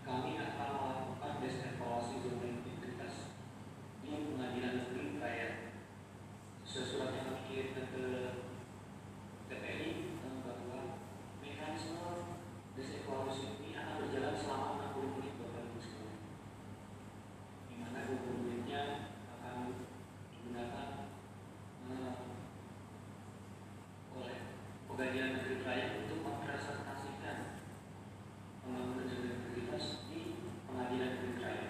kami akan melakukan desevaluasi zona integritas di Pengadilan Negeri Raya. Sesurat yang kami kirimkan ke TPI bahwa mekanisme desevaluasi ini akan berjalan selama 60 menit Bapak Ibu sekalian, di mana 20 menitnya akan digunakan oleh Pengadilan Negeri Raya untuk mempresentasikan pembangunan zona integritas di Pengadilan Negeri Raya,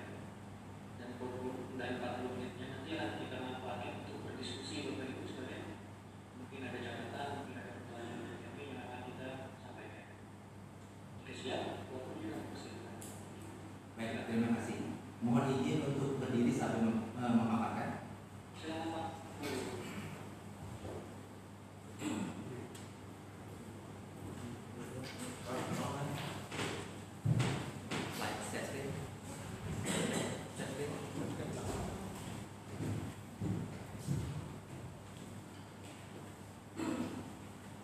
dan 40 menitnya nanti akan kita manfaatkan untuk berdiskusi Bapak Ibu sekalian. Mungkin ada catatan, mungkin ada pertanyaan yang akan kita sampaikan. Oke, siap? Bapak juga persilakan. Baik, terima kasih. Mohon izin untuk berdiri sambil memaparkan. Silakan Pak.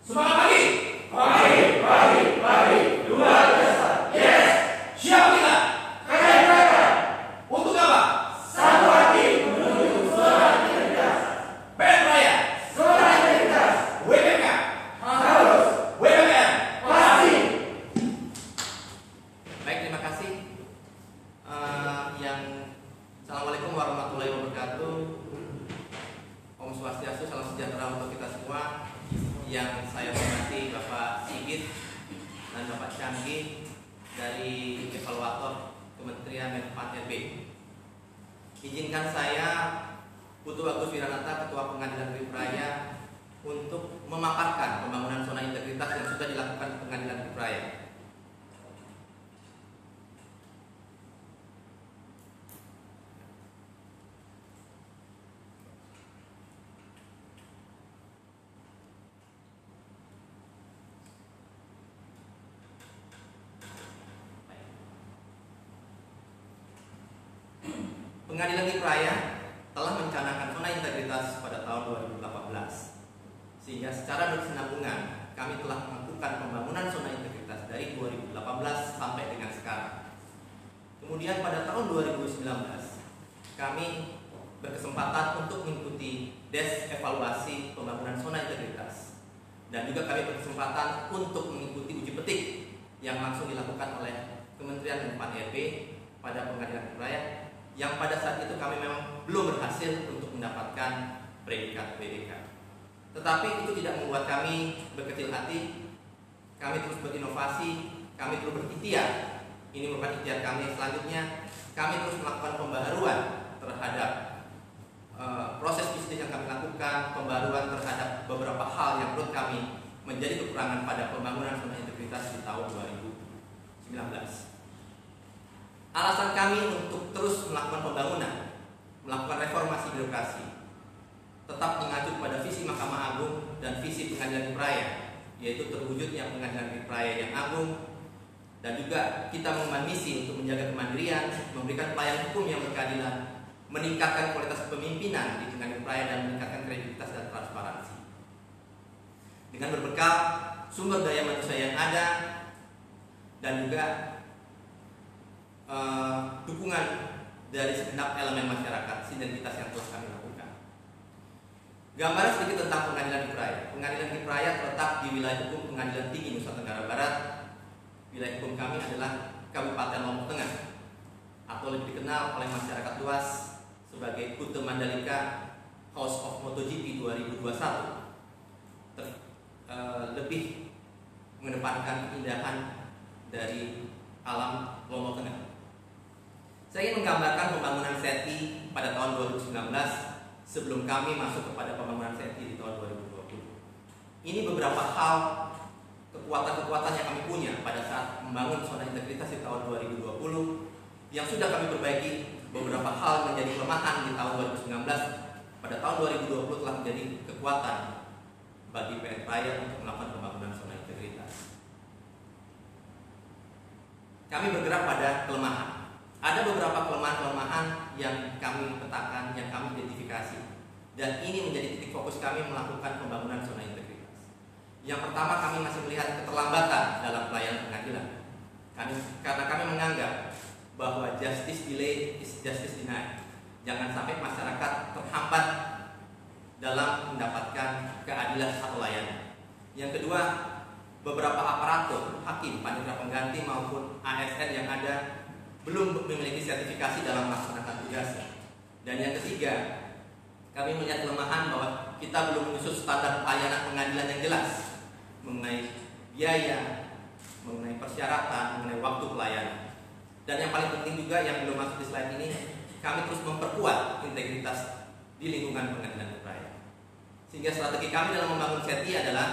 Semangat pagi! Pagi! Luar biasa! Yes! Siap kita! Keren! Untuk apa? Satu hati menuju zona integritas. PM Raya! Zona integritas. WPK! Harus! WPM! Pasti! Baik, terima kasih. Assalamualaikum warahmatullahi wabarakatuh. Om Swastiastu, salam sejahtera untuk kita semua. Yang saya hormati Bapak Sigit dan Bapak Canggih dari evaluator Kementerian Menpan RB. Izinkan saya, Putu Agus Wiranata, Ketua Pengadilan Negeri Raya, untuk memaparkan pembangunan zona integritas yang sudah dilakukan di Pengadilan Negeri Raya. Pengadilan Negeri Raya telah mencanangkan zona integritas pada tahun 2018, sehingga secara berkesinambungan kami telah melakukan pembangunan zona integritas dari 2018 sampai dengan sekarang. Kemudian pada tahun 2019 kami berkesempatan untuk mengikuti des evaluasi pembangunan zona integritas, dan juga kami berkesempatan untuk mengikuti uji petik yang langsung dilakukan oleh Kementerian Menpan RB pada Pengadilan Negeri Raya, yang pada saat itu kami memang belum berhasil untuk mendapatkan predikat PDK. Tetapi itu tidak membuat kami berkecil hati. Kami terus berinovasi, kami terus berikhtiar. Ini merupakan ikhtiar kami selanjutnya. Kami terus melakukan pembaharuan terhadap proses bisnis yang kami lakukan, pembaharuan terhadap beberapa hal yang menurut kami menjadi kekurangan pada pembangunan zona integritas di tahun 2019. Alasan kami untuk terus melakukan pembangunan, melakukan reformasi birokrasi, tetap mengacu pada visi Mahkamah Agung dan visi Pengadilan Negeri Raya, yaitu terwujudnya Pengadilan Negeri Raya yang agung, dan juga kita mengemban misi untuk menjaga kemandirian, memberikan pelayanan hukum yang berkeadilan, meningkatkan kualitas kepemimpinan di Pengadilan Negeri Raya, dan meningkatkan kredibilitas dan transparansi. Dengan berbekal sumber daya manusia yang ada dan juga dukungan dari segenap elemen masyarakat, sinergitas yang telah kami lakukan. Gambaran sedikit tentang Pengadilan Negeri Raya. Pengadilan Negeri Raya terletak di wilayah hukum Pengadilan Tinggi Nusa Tenggara Barat. Wilayah hukum kami adalah Kabupaten Lombok Tengah, atau lebih dikenal oleh masyarakat luas sebagai Kuta Mandalika House of MotoGP 2021. Lebih mengedepankan keindahan dari alam Lombok Tengah. Saya ingin menggambarkan pembangunan SETI pada tahun 2019 sebelum kami masuk kepada pembangunan SETI di tahun 2020. Ini beberapa hal, kekuatan-kekuatan yang kami punya pada saat membangun zona integritas di tahun 2020 yang sudah kami perbaiki. Beberapa hal menjadi kelemahan di tahun 2019, pada tahun 2020 telah menjadi kekuatan bagi PM Raya untuk melakukan pembangunan zona integritas. Kami bergerak pada kelemahan. Ada beberapa kelemahan-kelemahan yang kami petakan, yang kami identifikasi, dan ini menjadi titik fokus kami melakukan pembangunan zona integritas. Yang pertama, kami masih melihat keterlambatan dalam pelayanan pengadilan. Karena kami menganggap justice delay is justice denied. Jangan sampai masyarakat terhambat dalam mendapatkan keadilan atau layanan. Yang kedua, beberapa aparatur, hakim, panitia pengganti maupun ASN yang ada belum memiliki sertifikasi dalam melaksanakan tugasnya. Dan yang ketiga, kami melihat kelemahan bahwa kita belum menyusun standar pelayanan pengadilan yang jelas mengenai biaya, mengenai persyaratan, mengenai waktu pelayanan. Dan yang paling penting juga yang belum masuk di slide ini, kami terus memperkuat integritas di lingkungan pengadilan negeri raya. Sehingga strategi kami dalam membangun SETI adalah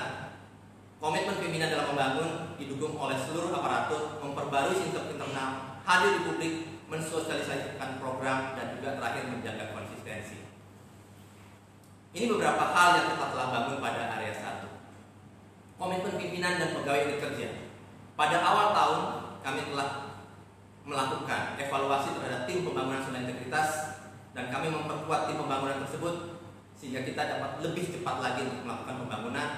komitmen pimpinan dalam membangun didukung oleh seluruh aparatur, memperbarui sistem internal, hadir di publik, mensosialisasikan program, dan juga terakhir menjaga konsistensi. Ini beberapa hal yang kita telah bangun pada area 1. Komitmen pimpinan dan pegawai unit kerja. Pada awal tahun kami telah melakukan evaluasi terhadap tim pembangunan zona integritas dan kami memperkuat tim pembangunan tersebut sehingga kita dapat lebih cepat lagi untuk melakukan pembangunan,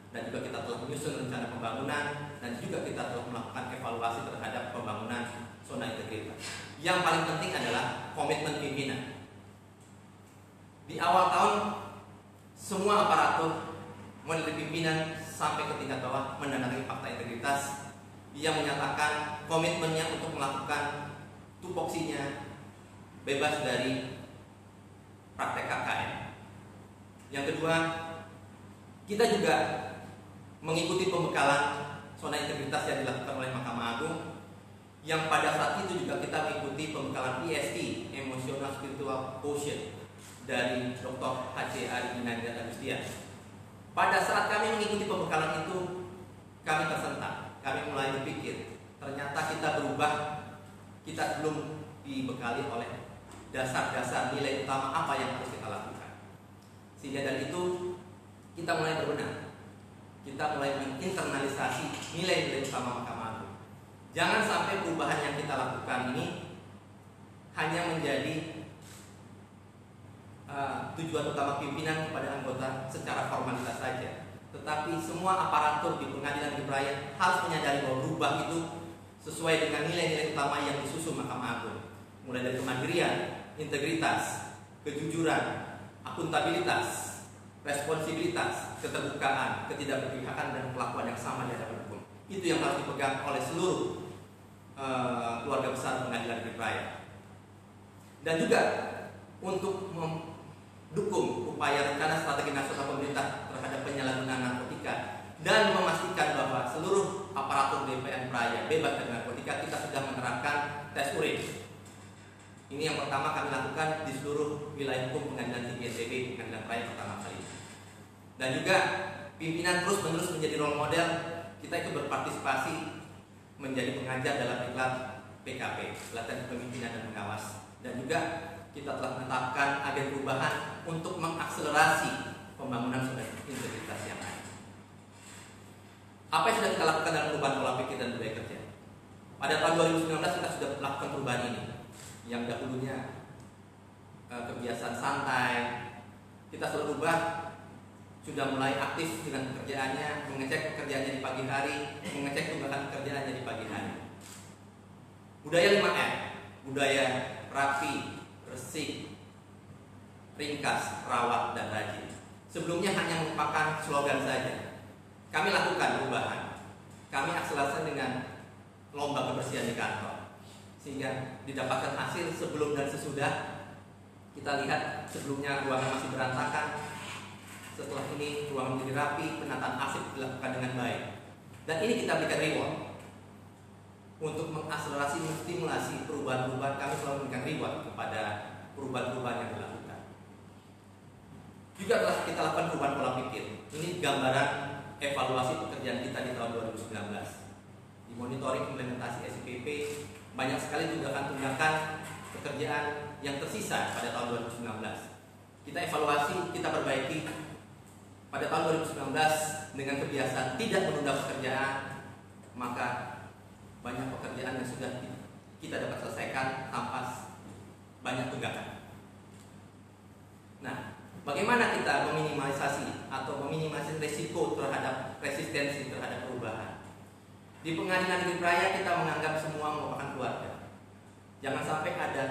dan juga kita telah menyusun rencana pembangunan, dan juga kita telah melakukan evaluasi terhadap pembangunan zona integritas. Yang paling penting adalah komitmen pimpinan. Di awal tahun semua aparatur mulai dari pimpinan sampai ke tingkat bawah menandatangani fakta integritas yang menyatakan komitmennya untuk melakukan tupoksinya bebas dari praktek KKN. Yang kedua, kita juga mengikuti pembekalan zona integritas yang dilakukan oleh Mahkamah Agung, yang pada saat itu juga kita mengikuti pembekalan EST, Emotional Spiritual Quotient, dari Dr. H.C. Ari Ginanjar Agustian. Pada saat kami mengikuti pembekalan itu, kami tersentak, kami mulai berpikir, ternyata kita berubah, kita belum dibekali oleh dasar-dasar nilai utama apa yang harus kita lakukan. Sehingga dari itu kita mulai berbenah, kita mulai menginternalisasi nilai-nilai utama Mahkamah Agung. Jangan sampai perubahan yang kita lakukan ini hanya menjadi tujuan utama pimpinan kepada anggota secara formalitas saja, tetapi semua aparatur di pengadilan negeri raya harus menyadari bahwa berubah itu sesuai dengan nilai-nilai utama yang disusun Mahkamah Agung, mulai dari kemandirian, integritas, kejujuran, akuntabilitas, responsibilitas, keterbukaan, ketidakberpihakan, dan perlakuan yang sama di hadapan hukum. Itu yang harus dipegang oleh seluruh keluarga besar pengadilan negeri raya. Dan juga untuk mendukung upaya rencana strategi nasional pemerintah terhadap penyalahgunaan narkotika dan memastikan bahwa seluruh aparatur DPN Raya bebas dari narkotika, kita sudah menerapkan tes urin. Ini yang pertama kami lakukan di seluruh wilayah hukum pengadilan tinggi NTB, pengadilan raya pertama kali. Dan juga pimpinan terus-menerus menjadi role model. Kita ikut berpartisipasi menjadi pengajar dalam iklan PKP, pelatihan kepemimpinan dan pengawas. Dan juga kita telah menetapkan agen perubahan untuk mengakselerasi pembangunan zona integritas yang ada. Apa yang sudah kita lakukan dalam perubahan pola pikir dan budaya kerja? Pada tahun 2019 kita sudah melakukan perubahan ini. Yang dahulunya kebiasaan santai, kita selalu ubah, sudah mulai aktif dengan pekerjaannya, mengecek pekerjaannya di pagi hari, mengecek tunggakan pekerjaannya di pagi hari. Budaya 5M, budaya rapi, bersih, ringkas, rawat, dan rajin. Sebelumnya hanya merupakan slogan saja. Kami lakukan perubahan. Kami akselerasi dengan lomba kebersihan di kantor, sehingga didapatkan hasil sebelum dan sesudah. Kita lihat sebelumnya ruangan masih berantakan, setelah ini ruangan menjadi rapi, penataan arsip dilakukan dengan baik. Dan ini kita berikan reward. Untuk mengakselerasi, menstimulasi perubahan-perubahan, kami selalu memberikan reward kepada perubahan-perubahan yang dilakukan. Juga telah kita lakukan perubahan pola pikir. Ini gambaran evaluasi pekerjaan kita di tahun 2019. Di monitoring implementasi SIPP, banyak sekali tunggakan-tunggakan pekerjaan yang tersisa pada tahun 2019. Kita evaluasi, kita perbaiki. Pada tahun 2019 dengan kebiasaan tidak menunda pekerjaan, maka banyak pekerjaan yang sudah kita dapat selesaikan tanpa banyak tunggakan. Nah, bagaimana kita meminimalisasi atau meminimalisasi risiko terhadap resistensi terhadap perubahan? Di pengadilan negeri raya kita menganggap semua merupakan keluarga. Jangan sampai ada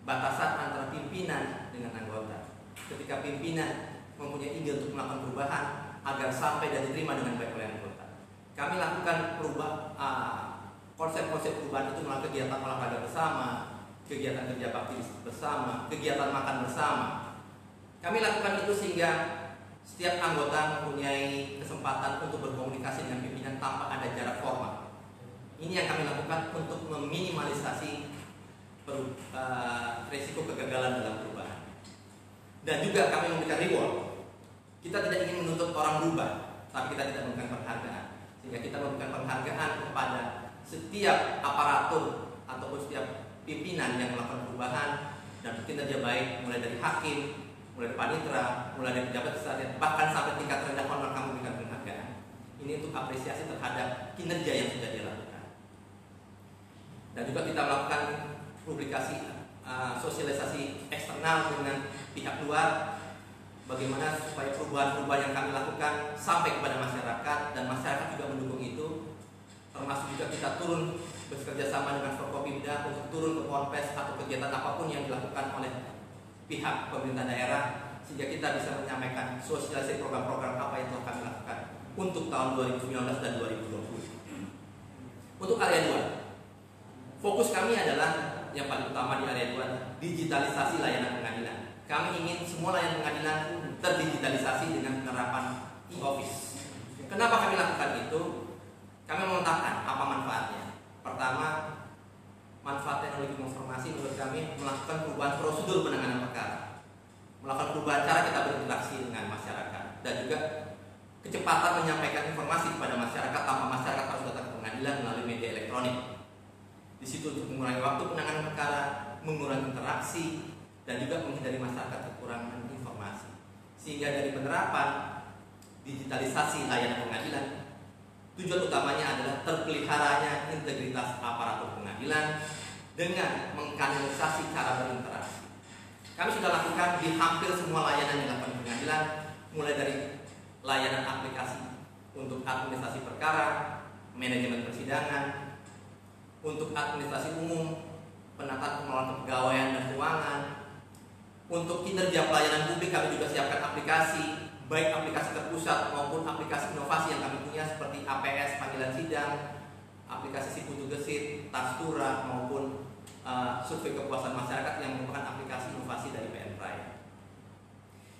batasan antara pimpinan dengan anggota. Ketika pimpinan mempunyai ide untuk melakukan perubahan agar sampai dan diterima dengan baik oleh anggota, kami lakukan konsep-konsep perubahan itu melalui kegiatan olahraga bersama, kegiatan kerja bakti bersama, kegiatan makan bersama. Kami lakukan itu sehingga setiap anggota mempunyai kesempatan untuk berkomunikasi dengan pimpinan tanpa ada jarak formal. Ini yang kami lakukan untuk meminimalisasi risiko kegagalan dalam perubahan. Dan juga kami memberikan reward. Kita tidak ingin menuntut orang berubah, tapi kita tidak memberikan penghargaan. Sehingga kita memberikan penghargaan kepada setiap aparatur ataupun setiap pimpinan yang melakukan perubahan dan kinerja baik, mulai dari hakim, mulai dari panitera, mulai dari pejabat sekretariat, bahkan sampai tingkat rendah honor kami memberikan penghargaan. Ini untuk apresiasi terhadap kinerja yang sudah dilakukan. Dan juga kita melakukan publikasi sosialisasi eksternal dengan pihak luar, bagaimana supaya perubahan-perubahan yang kami lakukan sampai kepada masyarakat dan masyarakat juga mendukung itu. Termasuk juga kita turun bekerja sama dengan Forkopimda untuk turun ke ponpes atau kegiatan apapun yang dilakukan oleh pihak pemerintah daerah, sehingga kita bisa menyampaikan sosialisasi program-program apa yang telah kami lakukan untuk tahun 2019 dan 2020. Untuk area 2, fokus kami adalah yang paling utama di area 2, digitalisasi layanan pengadilan. Kami ingin semua layanan pengadilan terdigitalisasi dengan penerapan e-office. Kenapa kami lakukan itu? Kami memetakan apa manfaatnya. Pertama, manfaat teknologi informasi menurut kami melakukan perubahan prosedur penanganan perkara, melakukan perubahan cara kita berinteraksi dengan masyarakat, dan juga kecepatan menyampaikan informasi kepada masyarakat tanpa masyarakat harus datang ke pengadilan melalui media elektronik. Di situ untuk mengurangi waktu penanganan perkara, mengurangi interaksi, dan juga menghindari masyarakat kekurangan informasi. Sehingga dari penerapan digitalisasi layanan pengadilan, tujuan utamanya adalah terpeliharanya integritas aparatur pengadilan dengan mengkanalisasi cara berinteraksi. Kami sudah lakukan di hampir semua layanan yang dilakukan pengadilan, mulai dari layanan aplikasi untuk administrasi perkara, manajemen persidangan, untuk administrasi umum, penataan pengelolaan kepegawaian dan keuangan. Untuk kinerja pelayanan publik kami juga siapkan aplikasi, baik aplikasi terpusat maupun aplikasi inovasi yang kami punya seperti APS panggilan sidang, aplikasi Sikutu Gesit, Tastura maupun survei kepuasan masyarakat yang merupakan aplikasi inovasi dari PN Praya.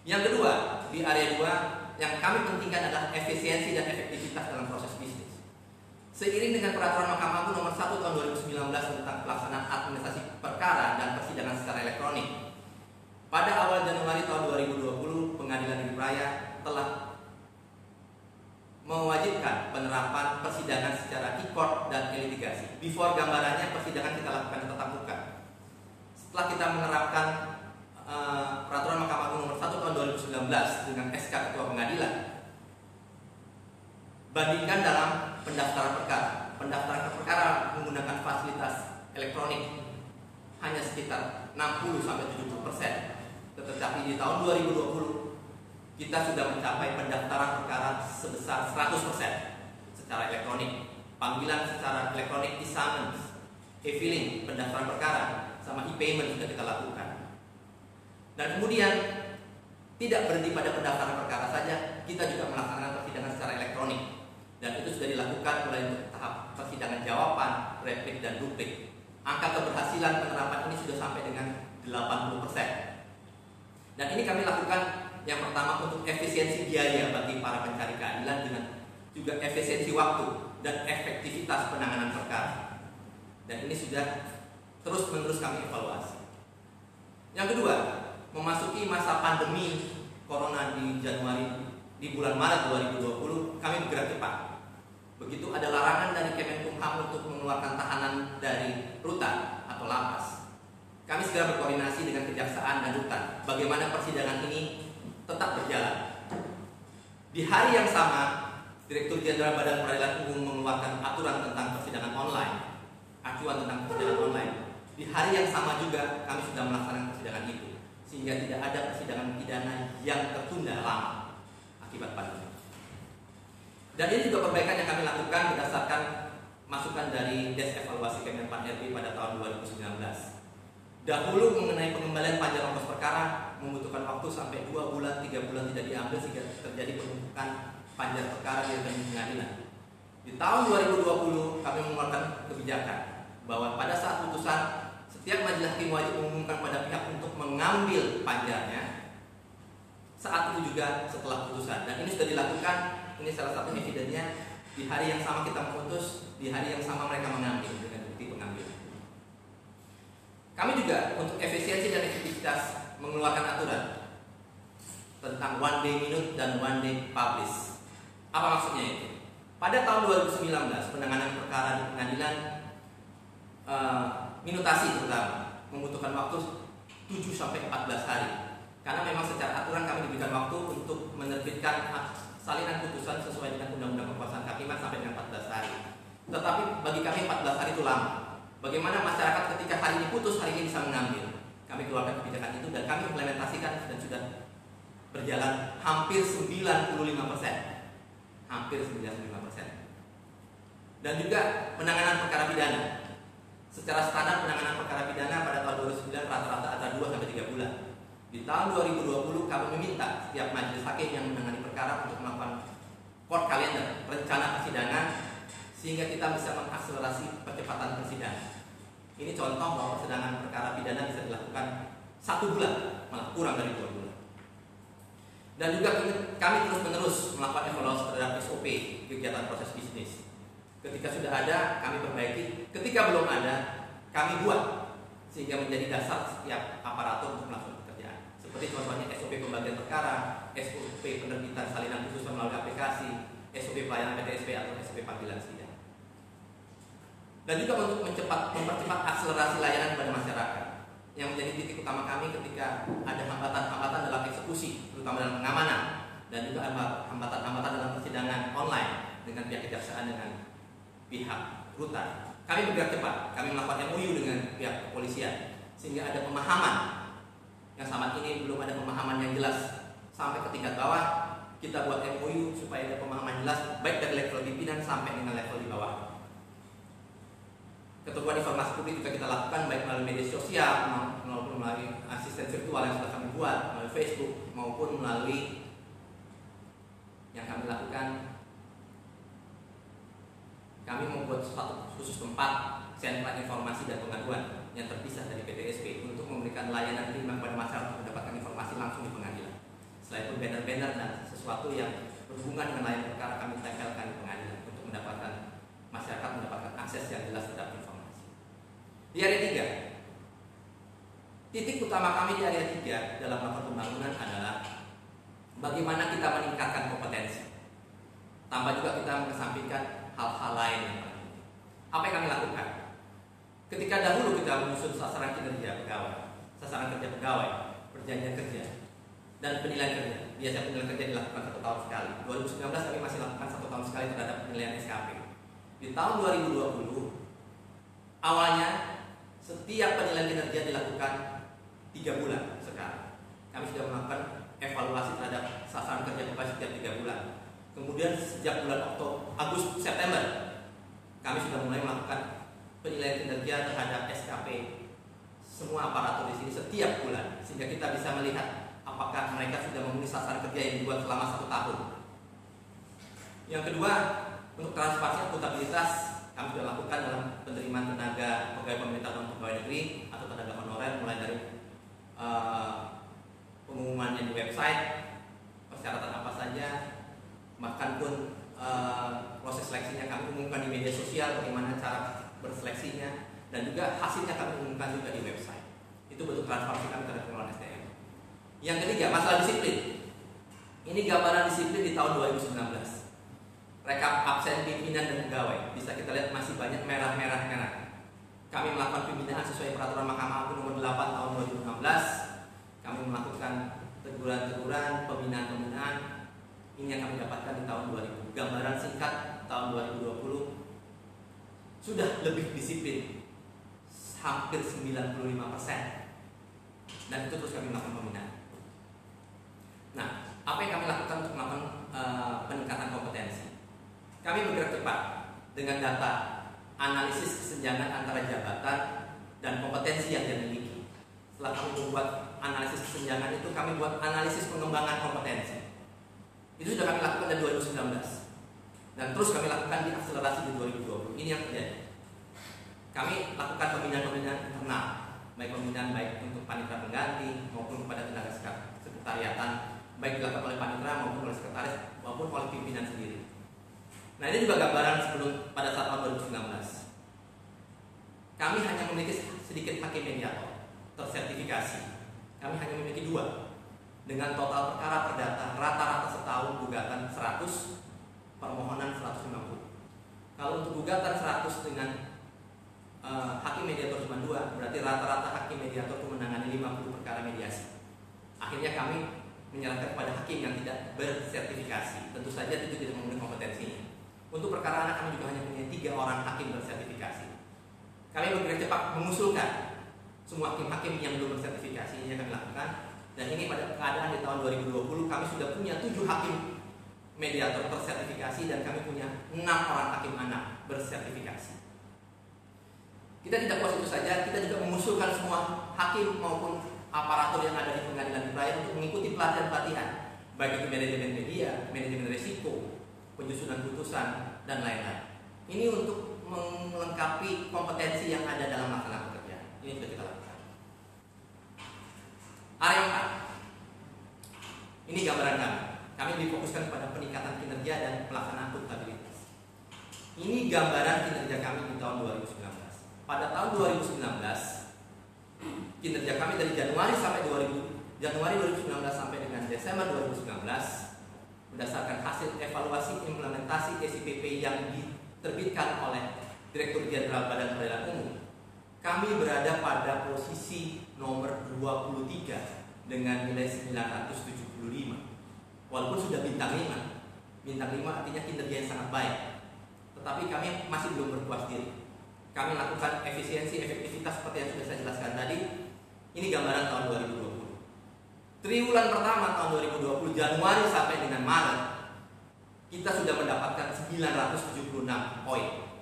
Yang kedua, di area 2 yang kami pentingkan adalah efisiensi dan efektivitas dalam proses bisnis. Seiring dengan peraturan Mahkamah Agung nomor 1 tahun 2019 tentang pelaksanaan administrasi perkara dan persidangan secara elektronik, pada awal Januari tahun 2020, Pengadilan Negeri Praya telah mewajibkan penerapan persidangan secara e-court dan e-litigasi. Before gambarannya, persidangan kita lakukan tetap muka. Setelah kita menerapkan peraturan Mahkamah Agung nomor 1 tahun 2019 dengan SK Ketua Pengadilan, bandingkan dalam pendaftaran perkara. Pendaftaran perkara menggunakan fasilitas elektronik hanya sekitar 60-70%. Tetapi di tahun 2020 kita sudah mencapai pendaftaran perkara sebesar 100% secara elektronik. Panggilan secara elektronik, e-summons, e-filing, pendaftaran perkara, sama e-payment sudah kita lakukan. Dan kemudian tidak berhenti pada pendaftaran perkara saja, kita juga melaksanakan persidangan secara elektronik. Dan itu sudah dilakukan mulai untuk tahap persidangan jawaban, replik, dan duplik. Angka keberhasilan penerapan ini sudah sampai dengan 80%. Dan ini kami lakukan yang pertama untuk efisiensi biaya bagi para pencari keadilan, dengan juga efisiensi waktu dan efektivitas penanganan perkara. Dan ini sudah terus-menerus kami evaluasi. Yang kedua, memasuki masa pandemi Corona di bulan Maret 2020, kami bergerak cepat. Begitu ada larangan dari Kemenkumham untuk mengeluarkan tahanan dari rutan atau lapas, kami segera berkoordinasi dengan kejaksaan dan rutan bagaimana persidangan ini tetap berjalan. Di hari yang sama, Direktur Jenderal Badan Peradilan Umum mengeluarkan aturan tentang persidangan online, acuan tentang persidangan online. Di hari yang sama juga kami sudah melaksanakan persidangan itu, sehingga tidak ada persidangan pidana yang tertunda lama akibat pandemi. Dan ini juga perbaikan yang kami lakukan berdasarkan masukan dari Des Evaluasi Kemenpan RB pada tahun 2019. Dahulu mengenai pengembalian panja ongkos perkara membutuhkan waktu sampai 2 bulan, 3 bulan tidak diambil sehingga terjadi penumpukan panja perkara di rekening pengadilan. Di tahun 2020 kami mengeluarkan kebijakan bahwa pada saat putusan setiap majelis hakim wajib mengumumkan pada pihak untuk mengambil panjanya saat itu juga setelah putusan, dan ini sudah dilakukan. Ini salah satu evidennya, di hari yang sama kita memutus, di hari yang sama mereka mengambil dengan bukti pengambil. Kami juga untuk efisiensi dan efektivitas mengeluarkan aturan tentang one day minute dan one day publish. Apa maksudnya itu? Pada tahun 2019 penanganan perkara di pengadilan minutasi terutama membutuhkan waktu 7-14 hari. Karena memang secara aturan kami diberikan waktu untuk menerbitkan salinan putusan sesuai dengan Undang-Undang Kekuasaan Kehakiman sampai dengan 14 hari. Tetapi bagi kami 14 hari itu lama. Bagaimana masyarakat ketika hari ini putus, hari ini bisa mengambil? Kami keluarkan kebijakan itu dan kami implementasikan dan sudah berjalan hampir 95%. Hampir 95%. Dan juga penanganan perkara pidana. Secara standar penanganan perkara pidana pada tahun 2009 rata-rata antara 2-3 bulan. Di tahun 2020 kami meminta setiap majelis hakim yang menangani perkara untuk melakukan court calendar, rencana persidangan, sehingga kita bisa mengakselerasi percepatan persidangan. Ini contoh bahwa persidangan perkara pidana bisa dilakukan 1 bulan, malah kurang dari 2 bulan. Dan juga kami terus-menerus melakukan evaluasi terhadap SOP kegiatan proses bisnis. Ketika sudah ada, kami perbaiki. Ketika belum ada, kami buat sehingga menjadi dasar setiap aparatur untuk melakukan pekerjaan. Seperti contohnya SOP pembagian perkara, SOP penerbitan salinan putusan melalui aplikasi, SOP pelayanan PTSP atau SOP panggilan sidang. Dan juga untuk mempercepat akselerasi layanan kepada masyarakat, yang menjadi titik utama kami ketika ada hambatan-hambatan dalam eksekusi, terutama dalam pengamanan, dan juga hambatan-hambatan dalam persidangan online dengan pihak kejaksaan dengan pihak rutan. Kami bergerak cepat, kami melakukan MOU dengan pihak kepolisian sehingga ada pemahaman yang sama ini belum ada pemahaman yang jelas sampai ke tingkat bawah. Kita buat MOU supaya ada pemahaman jelas baik dari level pimpinan sampai dengan level di bawah. Ketentuan informasi publik juga kita lakukan baik melalui media sosial maupun melalui asisten virtual yang sudah kami buat melalui Facebook maupun melalui yang kami lakukan. Kami membuat suatu khusus tempat sentra informasi dan pengaduan yang terpisah dari PTSP untuk memberikan layanan prima kepada masyarakat mendapatkan informasi langsung di pengadilan. Selain itu banner-banner dan sesuatu yang berhubungan dengan layanan perkara kami tempelkan di pengadilan untuk mendapatkan masyarakat mendapatkan akses yang jelas terhadap informasi. Di area 3, titik utama kami di area 3 dalam melakukan pembangunan adalah bagaimana kita meningkatkan kompetensi. Tambah juga kita mengesampingkan hal-hal lain yang penting. Apa yang kami lakukan? Ketika dahulu kita menyusun sasaran kinerja pegawai, sasaran kerja pegawai, perjanjian kerja, dan penilaian kerja. Biasa penilaian kerja dilakukan 1 tahun sekali. 2019 kami masih lakukan 1 tahun sekali terhadap penilaian SKP. Di tahun 2020, awalnya setiap penilaian kinerja dilakukan 3 bulan sekarang. Kami sudah melakukan evaluasi terhadap sasaran kerja pegawai setiap 3 bulan. Kemudian sejak bulan Agustus September kami sudah mulai melakukan penilaian kinerja terhadap SKP semua aparatur di sini setiap bulan sehingga kita bisa melihat apakah mereka sudah memenuhi sasaran kerja yang dibuat selama 1 tahun. Yang kedua, untuk transparansi akuntabilitas kami sudah lakukan dalam penerimaan tenaga pegawai pemerintah dan pegawai negeri atau tenaga honorer mulai dari pengumumannya di website, persyaratan apa saja, bahkan pun proses seleksinya kami umumkan di media sosial bagaimana cara berseleksinya, dan juga hasilnya kami umumkan juga di website. Itu bentuk transparansi kami terhadap pengelolaan SDM. Yang ketiga, masalah disiplin. Ini gambaran disiplin di tahun 2019. Rekap absen pimpinan dan pegawai. Bisa kita lihat masih banyak merah-merah. Kami melakukan pembinaan sesuai peraturan Mahkamah Agung nomor 8 tahun 2016. Kami melakukan teguran-teguran, pembinaan-pembinaan. Ini yang kami dapatkan di tahun 2000. Gambaran singkat tahun 2020 sudah lebih disiplin, hampir 95%. Dan itu terus kami melakukan pembinaan. Nah, apa yang kami lakukan untuk melakukan peningkatan kompetensi? Kami bergerak cepat dengan data analisis kesenjangan antara jabatan dan kompetensi yang dia miliki. Setelah kami membuat analisis kesenjangan itu, kami buat analisis pengembangan kompetensi. Itu sudah kami lakukan dari 2019 dan terus kami lakukan di akselerasi di 2020. Ini yang terjadi. Kami lakukan pembinaan internal, baik untuk panitera pengganti maupun kepada tenaga sekretariatan, baik dilakukan oleh panitera maupun oleh sekretaris maupun oleh pimpinan sendiri. Nah, ini juga gambaran sebelum pada saat tahun 2019. Kami hanya memiliki sedikit hakim mediator tersertifikasi. Kami hanya memiliki 2 dengan total perkara perdata rata-rata setahun gugatan 100, permohonan 150. Kalau untuk gugatan 100 dengan hakim mediator cuma 2, berarti rata-rata hakim mediator itu menangani 50 perkara mediasi. Akhirnya kami menyerahkan kepada hakim yang tidak bersertifikasi. Tentu saja itu tidak memenuhi kompetensinya. Untuk perkara anak kami juga hanya punya 3 orang hakim bersertifikasi. Kami bergerak cepat mengusulkan semua hakim-hakim yang belum bersertifikasi ini kami lakukan. Dan ini pada keadaan di tahun 2020 kami sudah punya 7 hakim mediator bersertifikasi dan kami punya 6 orang hakim anak bersertifikasi. Kita tidak puas itu saja, kita juga mengusulkan semua hakim maupun aparatur yang ada di pengadilan negeri untuk mengikuti pelatihan-pelatihan, baik itu manajemen media, manajemen risiko, penyusunan putusan, dan lain-lain. Ini untuk melengkapi kompetensi yang ada dalam melaksanakan pekerjaan. Ini sudah kita lakukan. Area 4. Ini gambaran kami. Kami difokuskan pada peningkatan kinerja dan pelaksanaan akuntabilitas. Ini gambaran kinerja kami di tahun 2019. Pada tahun 2019, kinerja kami dari Januari 2019 sampai dengan Desember 2019 berdasarkan hasil evaluasi implementasi SIPP yang diterbitkan oleh Direktur Jenderal Badan Peradilan Umum. Kami berada pada posisi nomor 23 dengan nilai 975. Walaupun sudah bintang 5. Bintang 5 artinya kinerja yang sangat baik. Tetapi kami masih belum berpuas diri. Kami lakukan efisiensi, efektivitas seperti yang sudah saya jelaskan tadi. Ini gambaran tahun 2020. Triwulan pertama tahun 2020, Januari sampai dengan Maret, kita sudah mendapatkan 976 poin,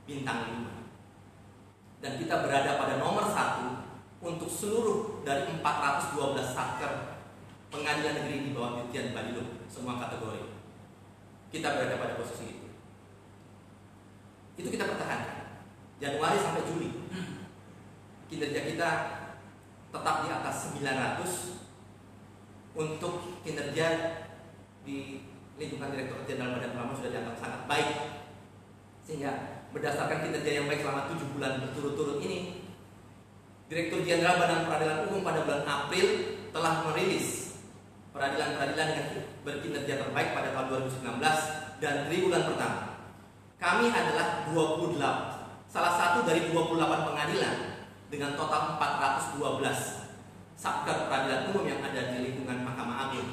bintang 5. Dan kita berada pada nomor 1 untuk seluruh dari 412 satker pengadilan negeri di bawah Dirjen Badilung, semua kategori. Kita berada pada posisi itu. Itu kita pertahankan. Januari sampai Juli, kinerja kita tetap di atas 900 untuk kinerja di lingkungan Direktur Jenderal Badan Peradilan sudah dianggap sangat baik. Sehingga berdasarkan kinerja yang baik selama 7 bulan berturut-turut ini, Direktur Jenderal Badan Peradilan Umum pada bulan April telah merilis peradilan-peradilan yang berkinerja terbaik pada tahun 2019 dan triwulan pertama. Kami adalah 28, salah satu dari 28 pengadilan dengan total 412 satker peradilan umum yang ada di lingkungan Mahkamah Agung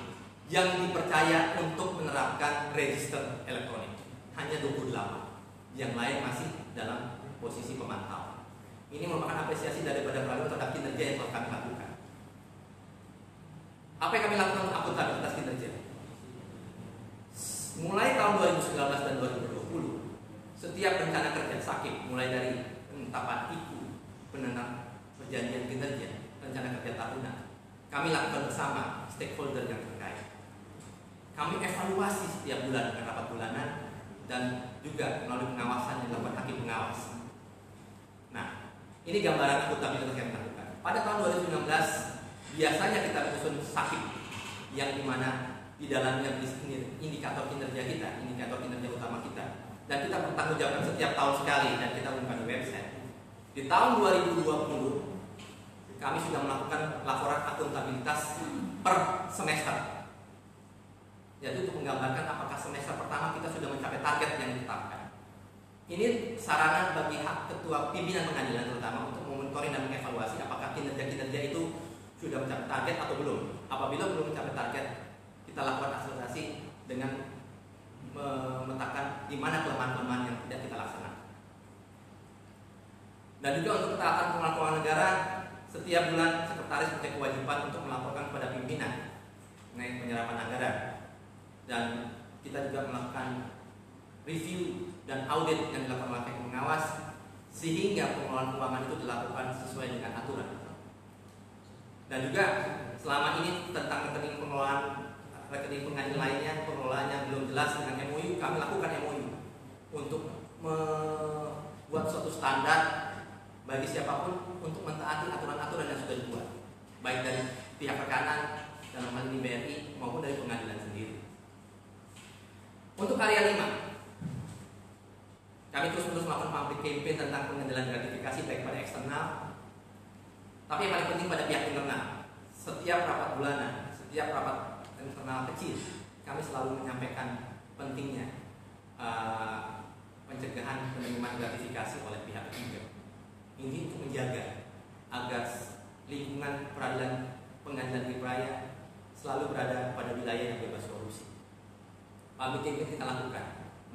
yang dipercaya untuk menerapkan register elektronik. Hanya 28. Yang lain masih dalam posisi pemantau. Ini merupakan apresiasi daripada peradilan terhadap kinerja yang telah kami lakukan. Apa yang kami lakukan untuk akuntabilitas kinerja? Mulai tahun 2019 dan 2020, setiap rencana kerja sakit, mulai dari penetapan IKU, penentuan perjanjian kinerja, rencana kerja tahunan, kami lakukan bersama stakeholder yang terkait. Kami evaluasi setiap bulan dengan rapat bulanan dan juga melalui pengawasan yang dilakukan hakim pengawas. Nah, ini gambaran akuntabilitas yang kita lakukan. Pada tahun 2019, biasanya kita menyusun sakit yang dimana di dalamnya indikator kinerja kita, indikator kinerja utama kita, dan kita bertanggungjawabkan setiap tahun sekali dan kita umumkan di website. Di tahun 2020, kami sudah melakukan laporan akuntabilitas per semester. Yaitu untuk menggambarkan apakah semester pertama kita sudah mencapai target yang ditetapkan. Ini sarana bagi ketua pimpinan pengadilan terutama untuk memonitoring dan mengevaluasi apakah kinerja-kinerja itu sudah mencapai target atau belum. Apabila belum mencapai target, kita lakukan akselerasi dengan memetakan di mana kelemahan-kelemahan yang tidak kita laksanakan. Dan juga untuk ketaatan pengelolaan keuangan negara, setiap bulan sekretaris punya kewajiban untuk melaporkan kepada pimpinan mengenai penyerapan anggaran. Dan kita juga melakukan review dan audit yang dilakukan oleh hakim pengawas sehingga pengelolaan keuangan itu dilakukan sesuai dengan aturan. Dan juga selama ini tentang rekening pengadilan lainnya, pengelolaan yang belum jelas dengan MOU, kami lakukan MOU untuk membuat suatu standar bagi siapapun untuk mentaati aturan-aturan yang sudah dibuat, baik dari pihak rekanan, dalam hal ini BRI, maupun dari pengadilan sendiri. Untuk area 5, kami terus-menerus melakukan public campaign tentang pengadilan gratifikasi baik pada eksternal, tapi yang paling penting pada pihak internal. Setiap rapat bulanan, setiap rapat internal kecil, kami selalu menyampaikan pentingnya pencegahan penerimaan gratifikasi oleh pihak ketiga. Ini untuk menjaga agar lingkungan peradilan pengadilan negeri Praia selalu berada pada wilayah yang bebas korupsi. Public campaign kita lakukan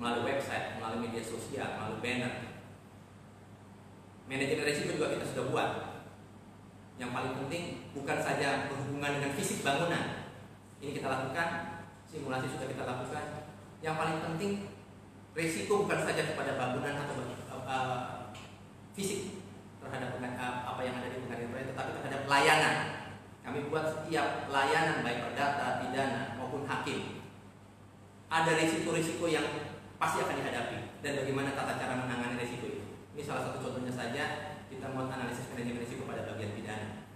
melalui website, melalui media sosial, melalui banner. Manajemen risiko juga kita sudah buat. Yang paling penting bukan saja berhubungan dengan fisik bangunan. Ini kita lakukan, simulasi sudah kita lakukan. Yang paling penting risiko bukan saja kepada bangunan atau fisik terhadap apa yang ada di pengadilan Praia, tetapi terhadap layanan. Kami buat setiap layanan baik perdata, pidana maupun hakim ada risiko-risiko yang pasti akan dihadapi dan bagaimana tata cara menangani risiko itu. Ini salah satu contohnya saja, kita membuat analisis manajemen risiko pada bagian pidana.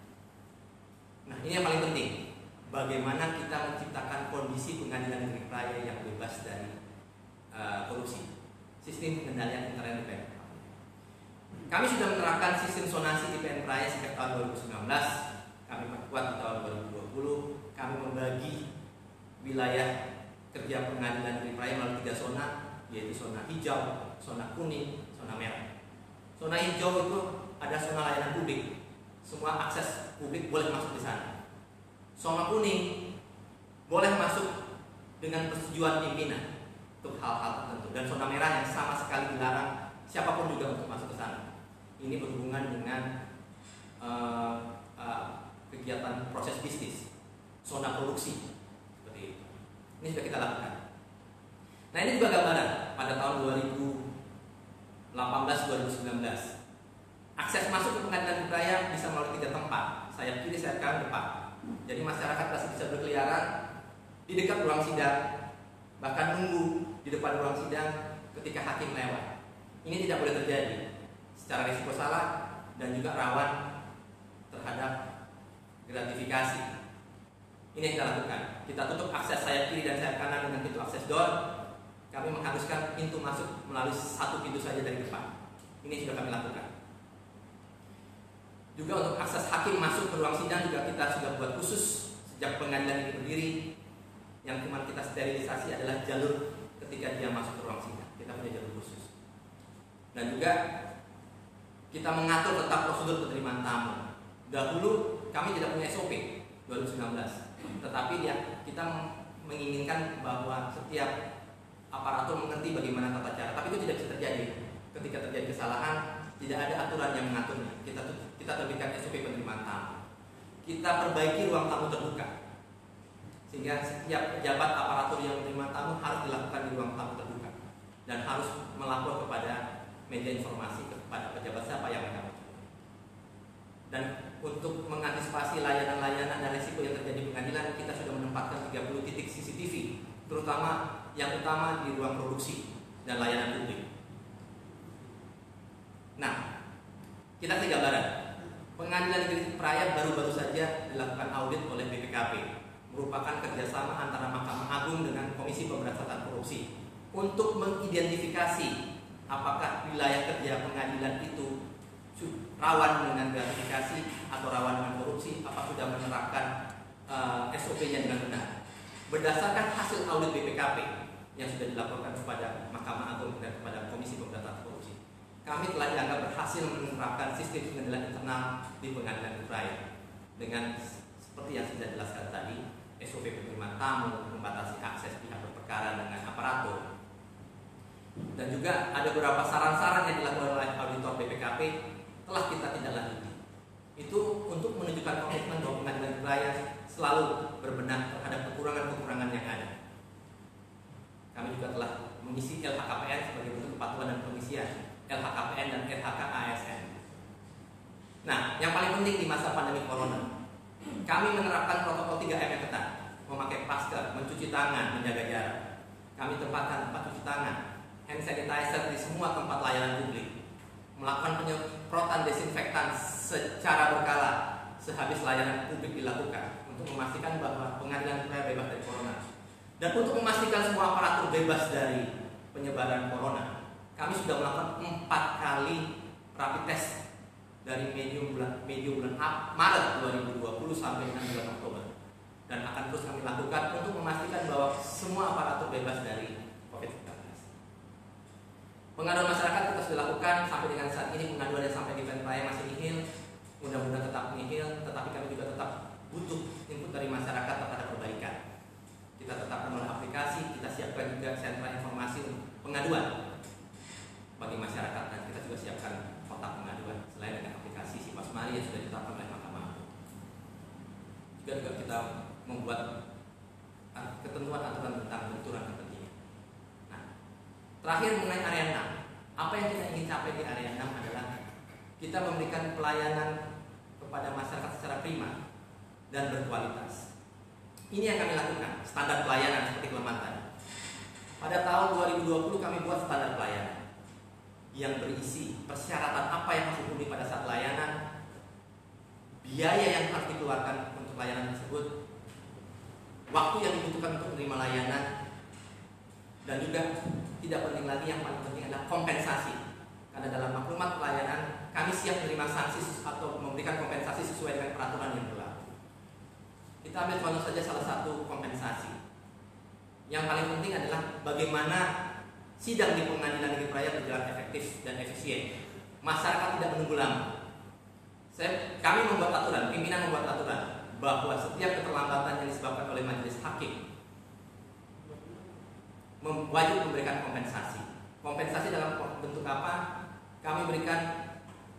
Nah, ini yang paling penting, bagaimana kita menciptakan kondisi pengadilan negeri Praia yang bebas dari korupsi. Sistem pengendalian intern di PN. Kami sudah menerapkan sistem sonasi di PN Praia sejak tahun 2019. Kami perkuat di tahun 2020. Kami membagi wilayah kerja pengadilan negeri Praia melalui 3 zona, yaitu zona hijau, zona kuning, zona merah. Zona hijau itu ada zona layanan publik, semua akses publik boleh masuk di sana. Zona kuning boleh masuk dengan persetujuan pimpinan untuk hal-hal tertentu, dan zona merah yang sama sekali dilarang siapapun juga untuk masuk ke sana. Ini berhubungan dengan kegiatan proses bisnis, zona produksi. Ini sudah kita lakukan. Nah, ini juga gambaran pada tahun 2018-2019. Akses masuk ke pengadilan negeri Praia bisa melalui 3 tempat, sayap kiri, sayap kanan, depan. Jadi masyarakat masih bisa berkeliaran di dekat ruang sidang, bahkan nunggu di depan ruang sidang ketika hakim lewat. Ini tidak boleh terjadi secara risiko salah dan juga rawan terhadap gratifikasi. Ini yang kita lakukan. Kita tutup akses sayap kiri dan sayap kanan dengan pintu akses door. Kami mengharuskan pintu masuk melalui 1 pintu saja dari depan. Ini sudah kami lakukan. Juga untuk akses hakim masuk ke ruang sidang juga kita sudah buat khusus sejak pengadilan ini berdiri. Yang cuma kita sterilisasi adalah jalur ketika dia masuk ke ruang sidang. Kita punya jalur khusus. Dan juga kita mengatur tentang prosedur penerimaan tamu. Dahulu kami tidak punya SOP 2019, tetapi kita menginginkan bahwa setiap aparatur mengerti bagaimana tata cara. Tapi itu tidak bisa terjadi. Ketika terjadi kesalahan, tidak ada aturan yang mengaturnya. Kita terbitkan SOP penerimaan tamu. Kita perbaiki ruang tamu terbuka, sehingga setiap pejabat aparatur yang menerima tamu harus dilakukan di ruang tamu terbuka dan harus melapor kepada media informasi kepada pejabat siapa yang mendapat. Dan untuk mengantisipasi layanan-layanan dan risiko yang terjadi di pengadilan, kita sudah menempatkan 30 titik CCTV, terutama yang utama di ruang produksi dan layanan publik. Nah, kita kasih gambaran. Pengadilan negeri Praia baru-baru saja dilakukan audit oleh BPKP, merupakan kerjasama antara Mahkamah Agung dengan Komisi Pemberantasan Korupsi untuk mengidentifikasi apakah wilayah kerja pengadilan itu rawan dengan gratifikasi atau rawan dengan korupsi, apa sudah menerapkan SOP-nya dengan benar. Berdasarkan hasil audit BPKP yang sudah dilaporkan kepada Mahkamah Agung dan kepada Komisi Pemberantasan Korupsi, kami telah dianggap berhasil menerapkan sistem pengadilan internal di pengadilan negeri Praia dengan seperti yang sudah dijelaskan tadi, SOP penerimaan tamu, membatasi akses pihak berperkara dengan aparatur. Dan juga ada beberapa saran-saran yang dilakukan oleh auditor BPKP telah kita tindak lanjuti. Itu untuk menunjukkan komitmen bahwa pengadilan negeri Praia selalu berbenah terhadap kekurangan-kekurangan yang ada. Kami juga telah mengisi LHKPN sebagai bentuk kepatuhan dan pengisian LHKPN dan LHKA Nah, yang paling penting di masa pandemi corona, kami menerapkan protokol 3M yang ketat, memakai masker, mencuci tangan, menjaga jarak. Kami tempatkan tempat cuci tangan, hand sanitizer di semua tempat layanan publik, melakukan penyemprotan desinfektan secara berkala sehabis layanan publik dilakukan untuk memastikan bahwa pengadilan negeri bebas dari corona. Dan untuk memastikan semua aparatur bebas dari penyebaran corona, kami sudah melakukan 4 kali rapid test dari medio bulan Maret 2020 sampai dengan bulan Oktober, dan akan terus kami lakukan untuk memastikan bahwa semua aparatur bebas dari COVID-19. Pengaduan masyarakat kita sudah lakukan sampai dengan saat ini. Pengaduan yang sampai di Penraya masih nihil, mudah-mudahan tetap nihil, tetapi kami juga tetap butuh input dari masyarakat terhadap perbaikan. Kita tetap melalui aplikasi, kita siapkan juga sentra informasi pengaduan bagi masyarakat, dan kita juga siapkan kotak pengaduan selain dengan aplikasi Sipas Mari yang sudah ditetapkan oleh Mahkamah Agung. Juga kita membuat ketentuan aturan tentang benturan kepentingan. Nah, terakhir mengenai area 6, apa yang kita ingin capai di area 6 adalah kita memberikan pelayanan kepada masyarakat secara prima dan berkualitas. Ini yang kami lakukan, standar pelayanan seperti kelemahan tadi. Pada tahun 2020 kami buat standar pelayanan yang berisi persyaratan apa yang harus dipenuhi pada saat layanan, biaya yang harus dikeluarkan untuk layanan tersebut, waktu yang dibutuhkan untuk menerima layanan, dan juga tidak penting lagi, yang paling penting adalah kompensasi. Karena dalam maklumat pelayanan kami siap menerima sanksi atau memberikan kompensasi sesuai dengan peraturan yang berlaku. Kita ambil contoh saja salah satu kompensasi. Yang paling penting adalah bagaimana sidang di Pengadilan Negeri Praya berjalan efektif dan efisien. Masyarakat tidak menunggu lama. Kami membuat aturan, pimpinan membuat aturan bahwa setiap keterlambatan yang disebabkan oleh majelis hakim wajib memberikan kompensasi. Kompensasi dalam bentuk apa? Kami berikan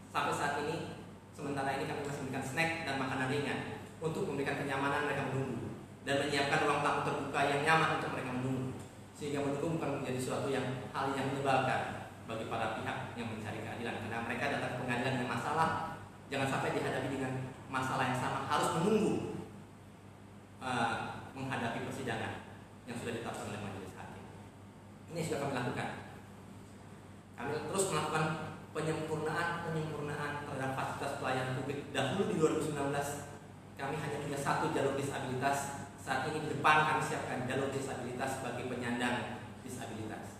sampai saat ini, sementara ini kami masih memberikan snack dan makanan ringan untuk memberikan kenyamanan mereka menunggu dan menyiapkan ruang tamu terbuka yang nyaman untuk mereka menunggu, sehingga menunggu bukan menjadi suatu hal yang menyebalkan bagi para pihak yang mencari keadilan, karena mereka datang ke pengadilan dengan masalah, jangan sampai dihadapi dengan masalah yang sama harus menunggu menghadapi persidangan yang sudah ditetapkan oleh majelis hakim. Ini sudah kami lakukan. Kami terus melakukan penyempurnaan terhadap fasilitas pelayanan publik. Dahulu di 2019 kami hanya punya 1 jalur disabilitas. Saat ini di depan kami siapkan jalur disabilitas bagi penyandang disabilitas.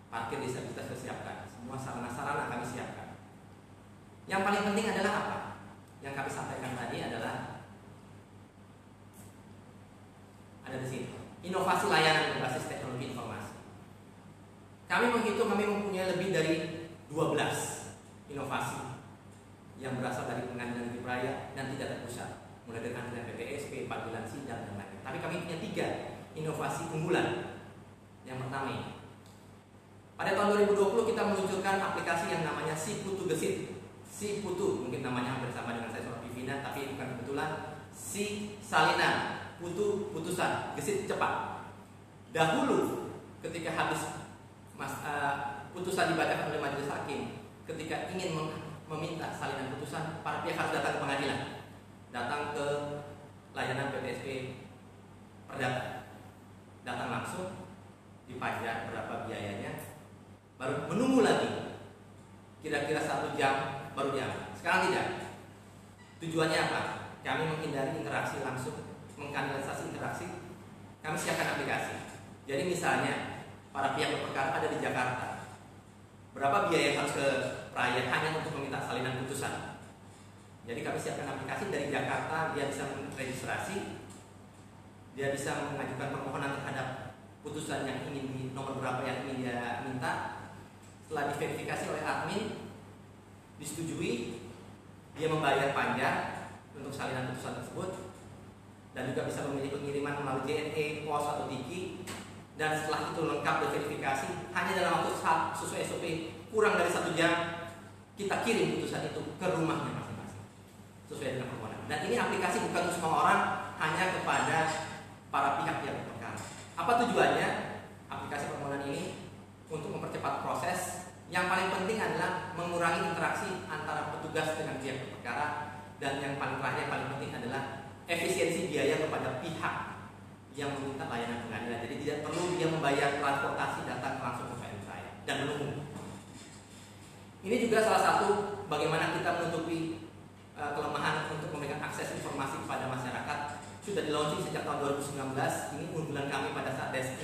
Parkir disabilitas disiapkan. Semua sarana-sarana kami siapkan. Yang paling penting adalah apa? Yang kami sampaikan tadi adalah ada di sini. Inovasi layanan berbasis teknologi informasi. Kami menghitung kami mempunyai lebih dari 12 inovasi yang berasal dari Pengadilan Negeri Praya dan tidak terpusat, mulai dari antrian PPSP, panggilan sidang, dan lain-lain. Tapi kami punya 3 inovasi unggulan. Yang pertama ini, pada tahun 2020 kita meluncurkan aplikasi yang namanya Si Putu Gesit. Si Putu mungkin namanya hampir sama dengan saya seorang pimpinan, tapi bukan kebetulan. Si salinan, Putu putusan, Gesit cepat. Dahulu ketika habis putusan dibacakan oleh majelis hakim, ketika ingin meminta salinan putusan, para pihak harus datang ke pengadilan, datang ke layanan PPSP Perdata, datang langsung, dipajang berapa biayanya, baru menunggu lagi kira-kira 1 jam baru diambil. Sekarang tidak. Tujuannya apa? Kami menghindari interaksi langsung, mengkanalisasi interaksi. Kami siapkan aplikasi. Jadi misalnya para pihak berperkara ada di Jakarta, berapa biaya yang harus ke Praya hanya untuk meminta salinan putusan. Jadi kami siapkan aplikasi dari Jakarta, dia bisa meregistrasi, dia bisa mengajukan permohonan terhadap putusan yang ingin di nomor berapa yang ingin dia minta. Setelah diverifikasi oleh admin, disetujui, dia membayar pajak untuk salinan putusan tersebut, dan juga bisa memilih pengiriman melalui JNE, pos atau Tiki. Dan setelah itu lengkap diverifikasi, hanya dalam waktu sesuai SOP kurang dari 1 jam kita kirim putusan itu ke rumahnya masing-masing sesuai dengan permohonan. Dan ini aplikasi bukan untuk semua orang, hanya kepada para pihak yang berperkara. Apa tujuannya? Aplikasi permohonan ini untuk mempercepat proses Yang paling penting adalah mengurangi interaksi antara petugas dengan pihak berperkara, dan yang paling terakhir, yang paling penting adalah efisiensi biaya kepada pihak yang meminta layanan pengadilan. Jadi tidak perlu dia membayar transportasi datang langsung ke Penraya dan menunggu. Ini juga salah satu bagaimana kita menutupi kelemahan untuk memberikan akses informasi kepada masyarakat. Sudah di launching sejak tahun 2019. Ini unggulan kami pada saat des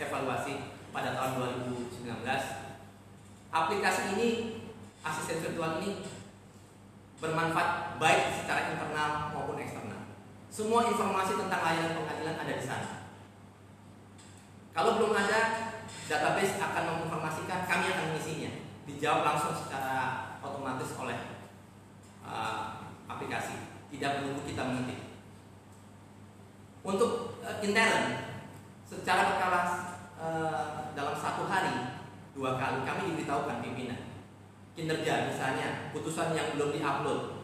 evaluasi pada tahun 2019. Aplikasi ini, asisten virtual ini bermanfaat baik secara internal maupun eksternal. Semua informasi tentang layanan pengadilan ada di sana. Kalau belum ada, database akan menginformasikan, kami akan mengisinya. Dijawab langsung secara otomatis oleh aplikasi, tidak menunggu kita mengetik. Untuk intern, secara berkala dalam satu hari 2 kali kami diberitahukan pimpinan kinerja, misalnya putusan yang belum diupload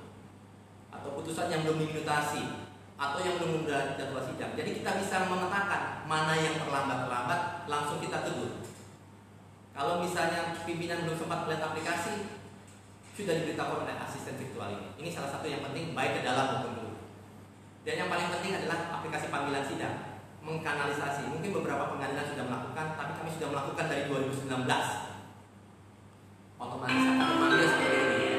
atau putusan yang belum dimutasi atau yang belum ada jadwal sidang. Jadi kita bisa memetakan mana yang terlambat langsung kita tegur. Kalau misalnya pimpinan belum sempat melihat aplikasi, sudah diberitahu oleh asisten virtual ini. Ini salah satu yang penting baik ke dalam maupun luar. Dan yang paling penting adalah aplikasi panggilan sidang, mengkanalisasi. Mungkin beberapa pengadilan sudah melakukan, tapi kami sudah melakukan dari 2019. Otomatis akan memanggil seperti ini.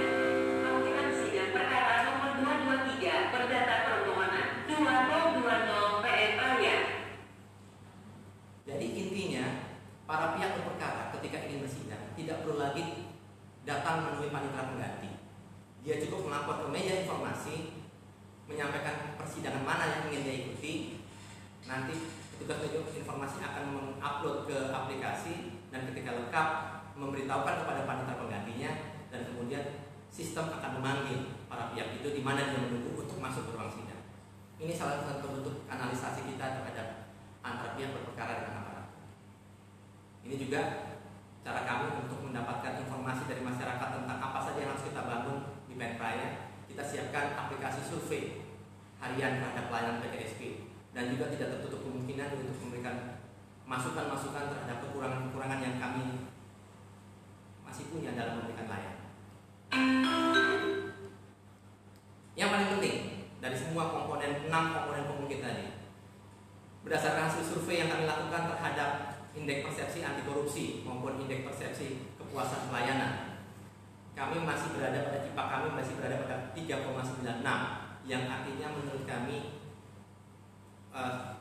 Panggilan sidang perkara nomor 223 Perdata Permohonan 2020 PN Raya. Jadi intinya, para pihak berperkara ketika ingin bersidang tidak perlu lagi datang menemui panitera pengganti. Dia cukup melapor ke meja informasi, menyampaikan persidangan mana yang ingin dia ikuti. Nanti petugas meja informasi akan mengupload ke aplikasi, dan ketika lengkap memberitahukan kepada panitera penggantinya, dan kemudian sistem akan memanggil para pihak itu di mana dia menunggu untuk masuk ke ruang sidang. Ini salah satu bentuk analisasi kita terhadap antara pihak berperkara dengan aparat. Ini juga cara kami untuk mendapatkan informasi dari masyarakat tentang apa saja yang harus kita bangun di Penraya. Kita siapkan aplikasi survei harian terhadap pelayanan PTSP, dan juga tidak tertutup kemungkinan untuk memberikan masukan-masukan terhadap kekurangan-kekurangan yang kami masih punya dalam memberikan layanan. Yang paling penting dari semua komponen, 6 komponen pembukit tadi, berdasarkan hasil survei yang kami lakukan terhadap indeks persepsi anti korupsi maupun indeks persepsi kepuasan pelayanan, kami masih berada pada CIPA, kami masih berada pada 3,96, yang artinya menurut kami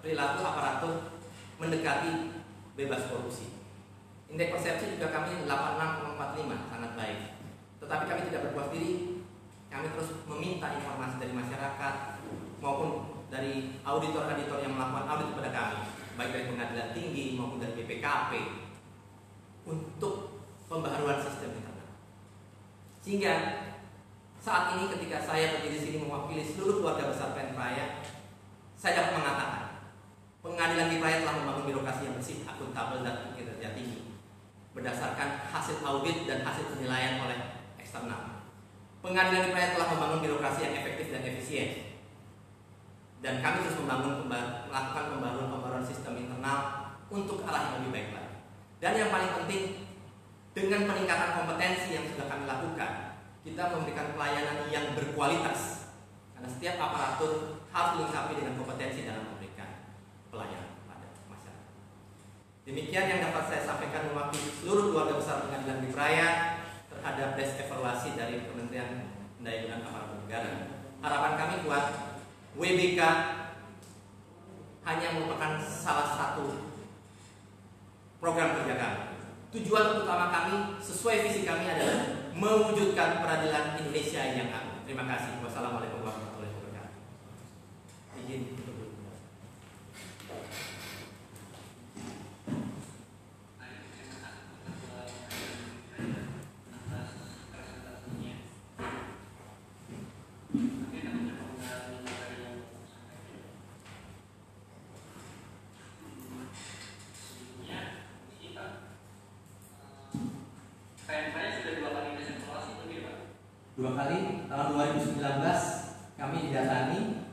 perilaku aparatur mendekati bebas korupsi. Indeks persepsi juga kami 86,45, sangat baik. Tetapi kami tidak berpuas diri, kami terus meminta informasi dari masyarakat maupun dari auditor-auditor yang melakukan audit kepada kami, baik dari pengadilan tinggi maupun dari BPKP, untuk pembaharuan sistem internal. Sehingga saat ini ketika saya berdiri di sini mewakili seluruh keluarga besar Penraya, saya dapat mengatakan pengadilan di Penraya telah membangun birokrasi yang bersih, akuntabel, dan kinerja tinggi berdasarkan hasil audit dan hasil penilaian oleh eksternal. Pengadilan di Penraya telah membangun birokrasi yang efektif dan efisien, dan kami terus melakukan pembaruan sistem internal untuk arah yang lebih baik lagi. Dan yang paling penting, dengan peningkatan kompetensi yang sudah kami lakukan, kita memberikan pelayanan yang berkualitas, karena setiap aparatur harus dilengkapi dengan kompetensi dalam memberikan pelayanan pada masyarakat. Demikian yang dapat saya sampaikan mewakili seluruh keluarga besar Pengadilan Negeri Raya terhadap des evaluasi dari Kementerian Pendaya-gunaan Aparatur Negara. Harapan kami buat WBK hanya merupakan salah satu program kerja kami. Tujuan utama kami sesuai visi kami adalah mewujudkan peradilan Indonesia yang agung. Terima kasih. Wassalamualaikum warahmatullahi wabarakatuh. Izin untuk dua kali, tahun 2019 kami didatangi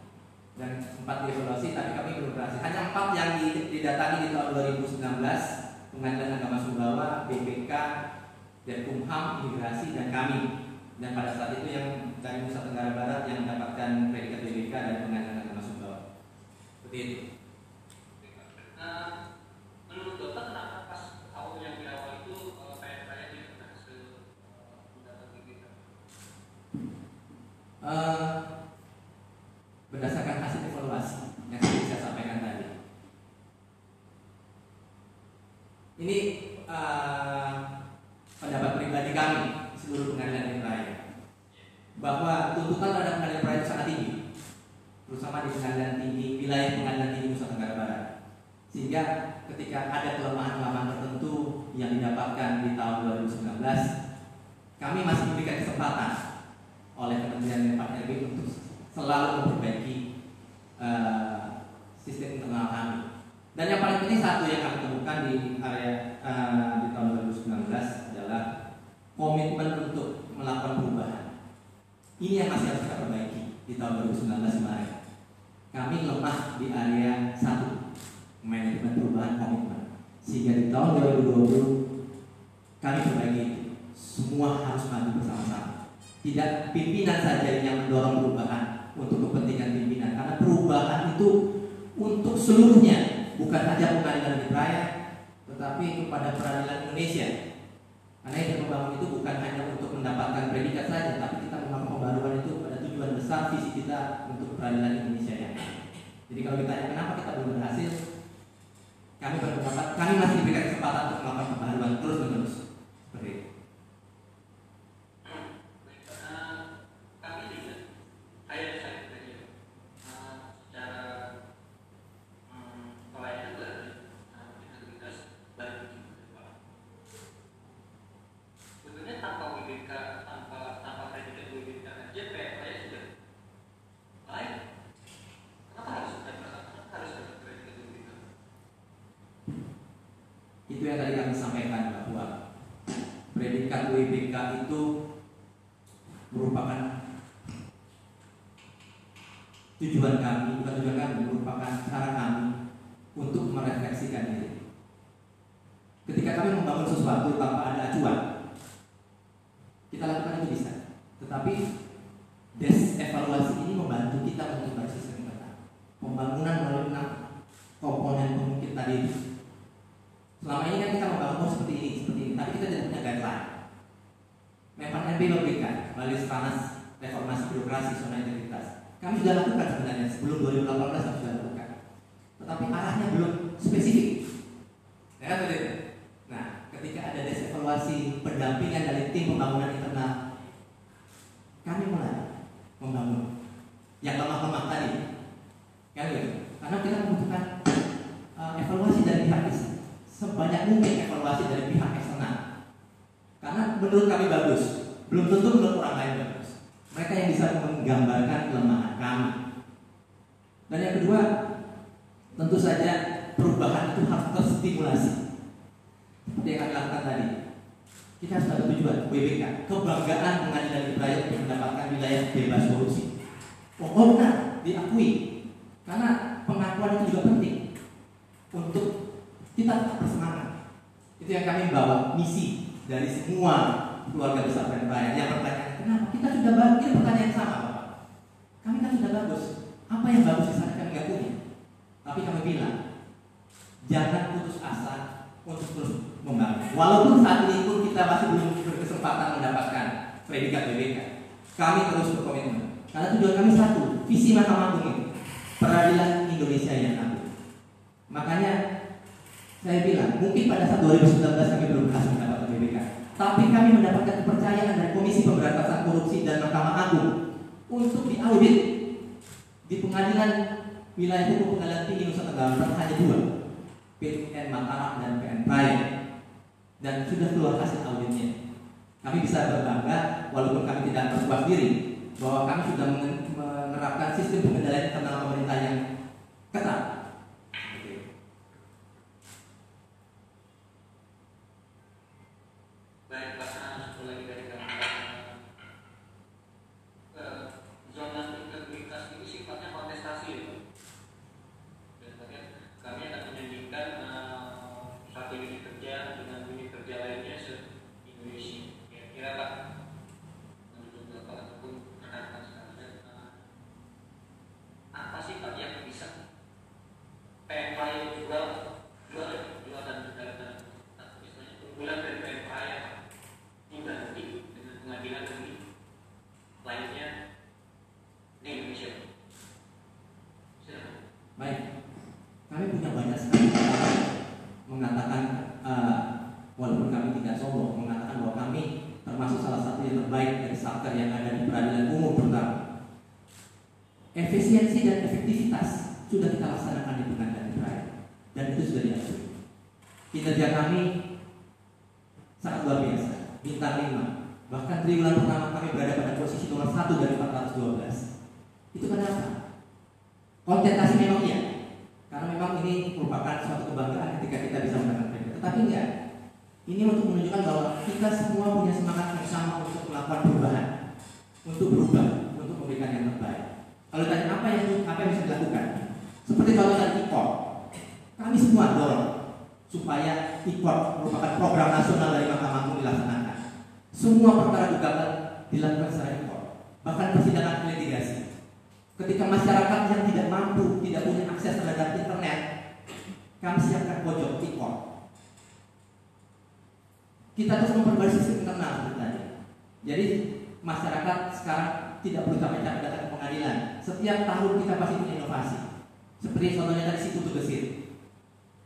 dan 4 dievaluasi, tapi kami belum berhasil. Hanya 4 yang didatangi di tahun 2019, Pengadilan Agama Sumbawa, BPK, Denkumham, Imigrasi, dan kami. Dan pada saat itu yang dari Nusa Tenggara Barat yang mendapatkan predikat BPK dari Pengadilan Agama Sumbawa. Seperti itu. Menurut dokter kenapa pas tahun yang di awal itu PN Raya tidak berhasil mendapat BPK? Berdasarkan hasil evaluasi yang seperti saya sampaikan tadi. Ini pendapat pribadi kami seluruh pengadilan negeri raya bahwa tuntutan terhadap pengadilan raya itu sangat tinggi, terutama di pengadilan tinggi wilayah pengadilan tinggi Nusa Tenggara Barat, sehingga ketika ada kelemahan-kelemahan tertentu yang didapatkan di tahun 2019, kami masih diberikan kesempatan oleh Kementerian Pak RB untuk selalu memperbaiki sistem internal kami. Dan yang paling penting satu yang kami temukan di area di tahun 2019 adalah komitmen untuk melakukan perubahan. Ini yang masih harus kita perbaiki di tahun 2019 kemarin. Kami lemah di area 1, manajemen perubahan komitmen. Sehingga di tahun 2020 kami perbaiki itu. Semua harus maju bersama-sama. Tidak pimpinan saja yang mendorong perubahan untuk kepentingan pimpinan, karena perubahan itu untuk seluruhnya. Bukan hanya pengadilan negeri raya, tetapi kepada peradilan Indonesia. Karena yang membangun itu bukan hanya untuk mendapatkan predikat saja, tapi kita membangun pembaruan itu pada tujuan besar visi kita untuk peradilan Indonesia ya. Jadi kalau ditanya kenapa kita belum berhasil, kami berpendapat kami masih diberikan kesempatan untuk melakukan pembaruan terus menerus. Seperti itu. Itu yang tadi kami sampaikan bahwa predikat WBK itu merupakan tujuan kami, bukan tujuan kami, merupakan cara kami untuk merefleksikan diri. Ketika kami membangun sesuatu tanpa ada acuan, kita lakukan itu bisa. Tetapi evaluasi ini membantu kita untuk bersistem kita. Pembangunan melalui 6 komponen pemungkit tadi itu. Selama ini kan kita membangun seperti ini, tapi kita tidak punya guideline. Memang NB memberikan melalui Stranas Reformasi Birokrasi Zona Integritas. Kami sudah lakukan sebenarnya sebelum 2018 kami sudah lakukan, tetapi arahnya belum spesifik. Ya, betul. Nah, ketika ada evaluasi pendampingan dari tim pembangunan internal, kami mulai membangun yang lemah-lemah tadi, kan gitu. Karena kita membutuhkan evaluasi dari pihak eksternal. Sebanyak mungkin evaluasi dari pihak eksternal. Karena menurut kami bagus, belum tentu menurut orang lain bagus. Mereka yang bisa menggambarkan kelemahan kami. Dan yang kedua, tentu saja perubahan itu harus terstimulasi. Seperti yang kami lakukan tadi. Kita harus ada tujuan, WBK, kebanggaan pengadilan negeri raya untuk mendapatkan wilayah bebas korupsi. Oh benar, diakui. Karena pengakuan itu juga penting untuk kita tetap bersemangat. Itu yang kami bawa misi dari semua keluarga besar PN Raya. Yang bertanya, kenapa kita sudah bagus? Ini pertanyaan yang sama, Bapak. Kami kan sudah bagus. Apa yang bagus di sana kami nggak punya. Tapi kami bilang, jangan putus asa untuk terus membangun. Walaupun saat ini pun kita masih belum berkesempatan mendapatkan predikat BPK, kami terus berkomitmen. Karena tujuan kami satu, visi Mahkamah Agung itu, peradilan Indonesia yang adil. Makanya saya bilang, mungkin pada saat 2019 kami belum berhasil mendapatkan BPK, tapi kami mendapatkan kepercayaan dari Komisi Pemberantasan Korupsi dan Mahkamah Agung untuk diaudit di pengadilan wilayah hukum pengadilan tinggi Nusa Tenggara Barat hanya 2, PN Mataram dan PN Raya, dan sudah keluar hasil auditnya. Kami bisa berbangga, walaupun kami tidak berpuas diri, bahwa kami sudah menerapkan sistem pengendalian internal pemerintah yang ketat. Baik, Pak, satu lagi dari kami. Zona integritas ini sifatnya kontestasi, ya, Pak. Dan kami akan menyandingkan satu unit kerja dengan unit kerja lainnya se-Indonesia. efisiensi dan efektivitas sudah kita laksanakan di pengadilan negeri raya, dan itu sudah diatur. Kinerja kami sangat luar biasa, bintang 5. Bahkan triwulan pertama kami berada pada posisi nomor 1 dari 412. Itu kenapa? Kontentasi memang iya, karena memang ini merupakan suatu kebanggaan ketika kita bisa mendapatkan predikat. Tetapi enggak, ini untuk menunjukkan bahwa kita semua punya semangat yang sama untuk melakukan perubahan, untuk berubah, untuk memberikan yang terbaik. Kalau ditanya apa yang bisa dilakukan, seperti contoh tadi IPOR, kami semua dorong supaya IPOR merupakan program nasional dari Mahkamah Agung dilaksanakan. Semua perkara gugatan dilakukan secara IPOR, bahkan persidangan litigasi. Ketika masyarakat yang tidak mampu, tidak punya akses terhadap internet, kami siapkan pojok IPOR. Kita terus memperbaiki sistem internal sebenarnya. Jadi masyarakat sekarang tidak perlu capek-capek datang ke pengadilan. Setiap tahun kita pasti punya inovasi. Seperti contohnya tadi Situ Gesit.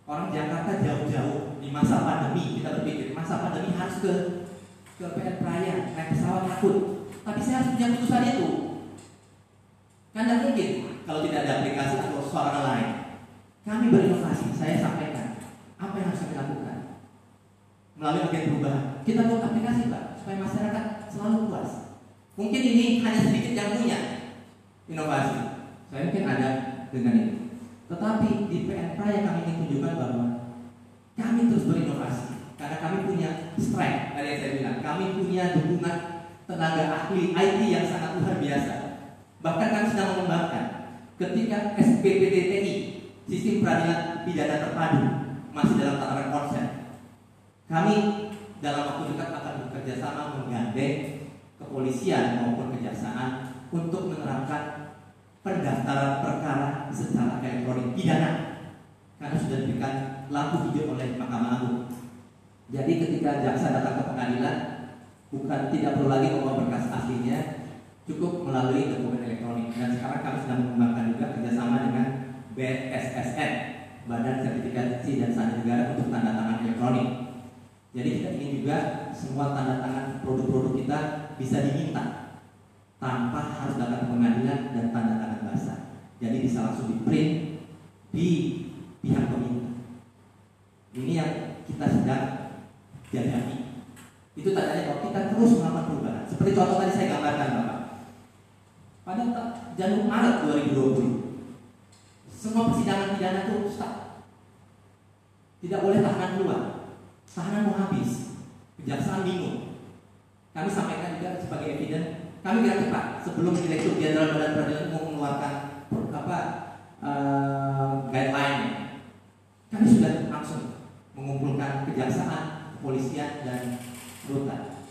Orang Jakarta jauh-jauh di masa pandemi, kita berpikir masa pandemi harus ke PN Raya, naik pesawat takut. Tapi saya harus punya putusan itu. Kan tidak mungkin kalau tidak ada aplikasi atau suara lain. Kami berinovasi, saya sampaikan apa yang harus kami lakukan melalui agen perubahan. Kita buat aplikasi Pak, supaya masyarakat selalu puas. Mungkin ini hanya sedikit yang punya inovasi. Saya mungkin ada dengan ini. Tetapi di PN Raya kami ingin tunjukkan bahwa kami terus berinovasi. Karena kami punya strength, tadi yang saya bilang, kami punya dukungan tenaga ahli IT yang sangat luar biasa. Bahkan kami sedang mengembangkan ketika SPPTTI, Sistem Peradilan Pidana Terpadu, masih dalam tataran konsep. Kami dalam waktu dekat akan bekerja sama menggandeng kepolisian maupun kejaksaan untuk menerapkan pendaftaran perkara secara elektronik pidana, karena sudah diberikan lampu hijau oleh Mahkamah Agung. Jadi ketika jaksa datang ke pengadilan, bukan tidak perlu lagi membawa berkas aslinya, cukup melalui dokumen elektronik. Dan sekarang kami sedang mengembangkan juga kerjasama dengan BSSN, Badan Sertifikasi dan Sandi Negara untuk tanda tangan elektronik. Jadi kita ingin juga semua tanda tangan produk-produk kita bisa diminta tanpa harus datang ke pengadilan dan tanda tangan basah. Jadi bisa langsung di print di pihak peminta. Ini yang kita sedang jajaki. Itu tandanya bahwa kita terus melakukan perubahan. Seperti contoh tadi saya gambarkan Bapak. Pada Januari Maret 2020, semua persidangan pidana itu stop. Tidak boleh tahanan keluar. Tahanan mau habis. Kejaksaan bingung. Kami sampaikan juga sebagai evidence. Kami gerak cepat sebelum Direktur Jenderal Badan Peradilan Umum mengeluarkan guideline. Kami sudah langsung mengumpulkan kejaksaan, kepolisian dan rutan.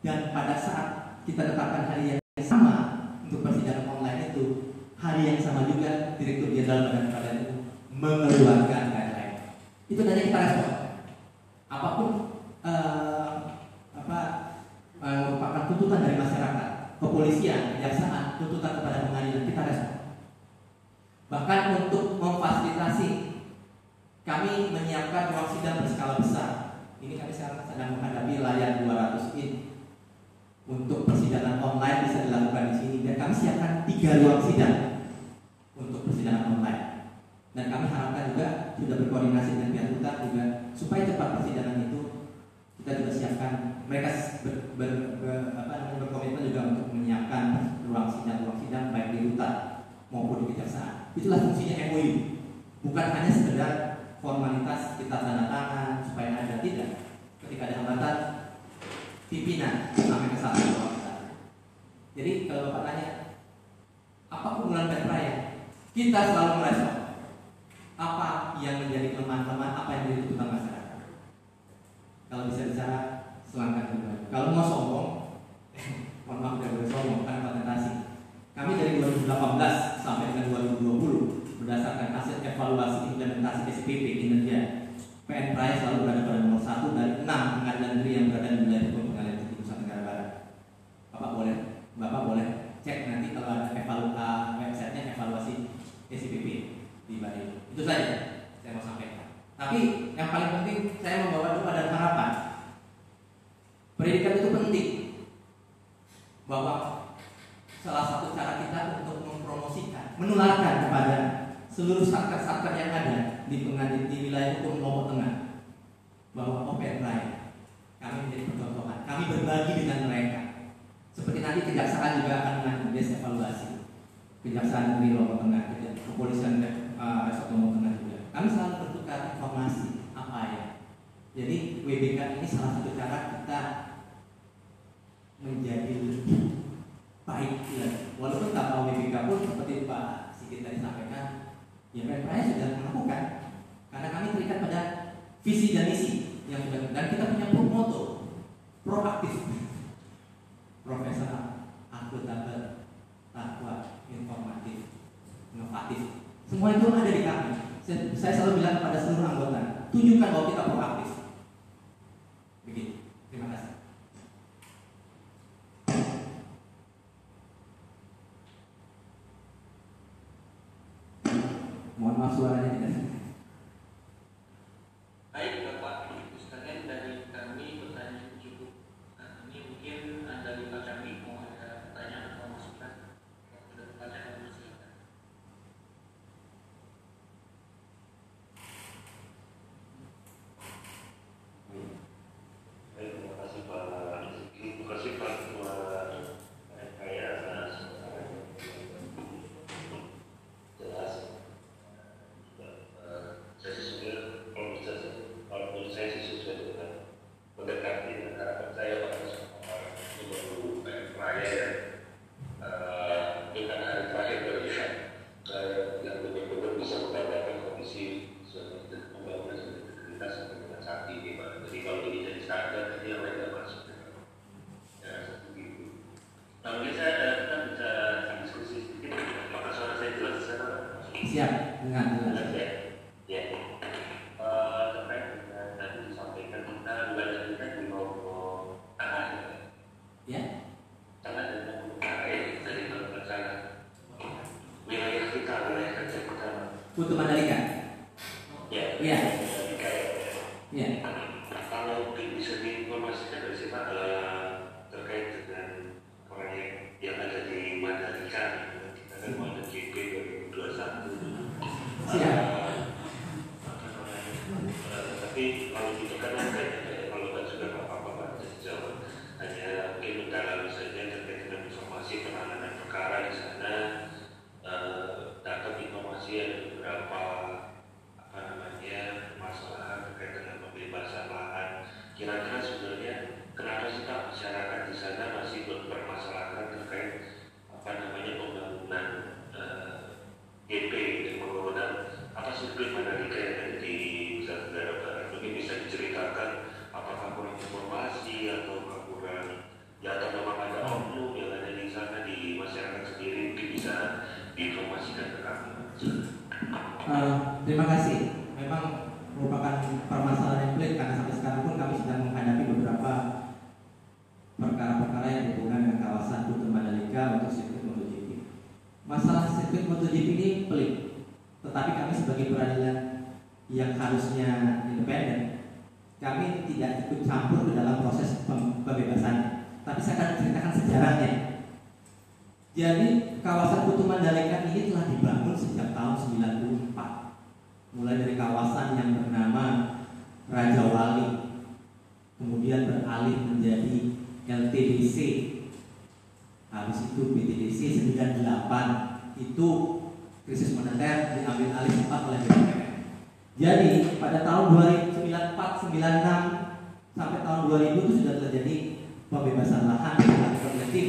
Dan pada saat kita tetapkan hari yang sama untuk persidangan online itu, hari yang sama juga Direktur Jenderal Badan Peradilan Umum mengeluarkan guideline. Itu tadi kita respon. Apapun merupakan tuntutan dari masyarakat, kepolisian, kejaksaan, tuntutan kepada pengadilan, kita respon. Bahkan untuk memfasilitasi, kami menyiapkan ruang sidang berskala besar. Ini kami sekarang sedang menghadapi layar 200 in. Untuk persidangan online bisa dilakukan di sini, dan kami siapkan 3 ruang sidang untuk persidangan online. Dan kami harapkan juga sudah berkoordinasi dengan pihak rutan juga supaya cepat persidangan itu kita juga siapkan. Mereka berkomitmen juga untuk menyiapkan ruang sidang baik di rutan maupun di kejaksaan. Itulah fungsinya MOU. Bukan hanya sekedar formalitas kita tanda tangan supaya ada, tidak. Ketika ada hambatan, pimpinan sampai ke sana. Jadi kalau Bapak tanya, apa keunggulan PN Raya? Kita selalu merespon apa yang menjadi kelemahan-kelemahan, apa yang menjadi tuntutan masyarakat. Kalau bisa bicara, selangkah kembali. Kalau mau sombong, mohon maaf tidak boleh sombong karena patentasi. Kami dari 2018 sampai dengan 2020 berdasarkan hasil evaluasi implementasi SPP kinerja, PN Raya selalu berada pada nomor 1 dari 6 pengadilan negeri yang berada di wilayah hukum Pengadilan Negeri Nusa Tenggara Barat. Bapak boleh cek nanti kalau ada websitenya evaluasi SPP di Bali. Itu saja saya mau sampaikan. Tapi yang paling penting saya membawa doa dan harapan. Pendidikan itu penting. Bahwa salah satu cara kita untuk mempromosikan, menularkan kepada seluruh satker-satker yang ada di wilayah hukum Lombok Tengah bahwa Open Raya kami menjadi percontohan, kami berbagi dengan mereka. Seperti nanti kejaksaan juga akan mengadakan evaluasi, Kejaksaan Negeri Lombok Tengah, Kepolisian Resort Lombok Tengah juga. Kami selalu bertukar informasi apa ya. Jadi WBK ini salah satu cara kita menjadi lebih baik ya. Walaupun tanpa WBK pun seperti Pak Sigit tadi sampaikan, ya PPRaya sudah melakukan karena kami terikat pada visi dan misi yang sudah, dan kita punya motto proaktif, profesional, akuntabel, takwa, informatif, inovatif. Semua itu ada di kami. Saya selalu bilang kepada seluruh anggota, tunjukkan bahwa kita proaktif. Begitu. Terima kasih. Mohon maaf suaranya tidak. Baik Bapak Ibu sekalian, dari kami pertanyaan cukup. Nah, ini mungkin dari Pak kami mau ada pertanyaan atau masukan. Sudah pertanyaan dulu silakan. Terima kasih Pak Rizky, terima kasih Pak Ketua PPRaya atas jelas. Saya sih sudah, kalau menurut saya sih sudah dengan mendekati harapan saya pada seluruh PPRaya ya, dengan hari terakhir berikan yang benar-benar bisa membanggakan kondisi pembangunan integritas dengan saat ini Pak. Jadi kalau ini jadi standar, jadi yang lain tidak masuk. Ya, seperti itu. Nah, mungkin kita bisa diskusi sedikit. Apakah suara saya jelas di sana? Siap, dengan jelas. Ya. Terkait dengan tadi disampaikan kita wilayah kita di Lombok Tengah. Ya. Tengah dan Lombok Tengah dari Lombok Tengah. Wilayah kita, wilayah kerja kita. Putu Mandalika. Ya. Ya. Ya. Kalau bisa diinformasikan dari siapa terkait dengan proyek yang ada di Mandalika, kita kan mau ada JP 2021. Siap. Tapi kalau gitu kan kalau kan juga apa-apa jawab, hanya mungkin mendalami saja terkait dengan informasi penanganan perkara di sana. Dapat informasi ada beberapa permasalahan terkait dengan pembebasan lahan. Kira-kira sebenarnya kenapa sih Pak masyarakat di sana masih berpermasalahan terkait pembangunan GP dan pembangunan apa sirkuit Mandalika yang ada di Nusa Tenggara Barat? Mungkin bisa diceritakan apakah kurang informasi atau kurang ya, atau memang ada oknum yang ada di sana di masyarakat sendiri, mungkin bisa diinformasikan ke kami. Terima kasih. Memang merupakan permasalahan yang pelik karena sampai sekarang pun kami sedang menghadapi beberapa perkara-perkara yang berhubungan dengan kawasan Putu Mandalika untuk sirkuit MotoGP. Masalah sirkuit MotoGP ini pelik, tetapi kami sebagai peradilan yang harusnya independen, kami tidak ikut campur ke dalam proses pembebasan. Tapi saya akan ceritakan sejarahnya. Jadi kawasan Putu Mandalika ini telah dibangun sejak tahun 94. Mulai dari kawasan yang bernama Raja Wali, kemudian beralih menjadi LTDC, habis itu BTDC 98, itu krisis moneter diambil alih cepat oleh BPN. Jadi pada tahun 1994, 96 sampai tahun 2000 itu sudah terjadi pembebasan lahan dengan kolektif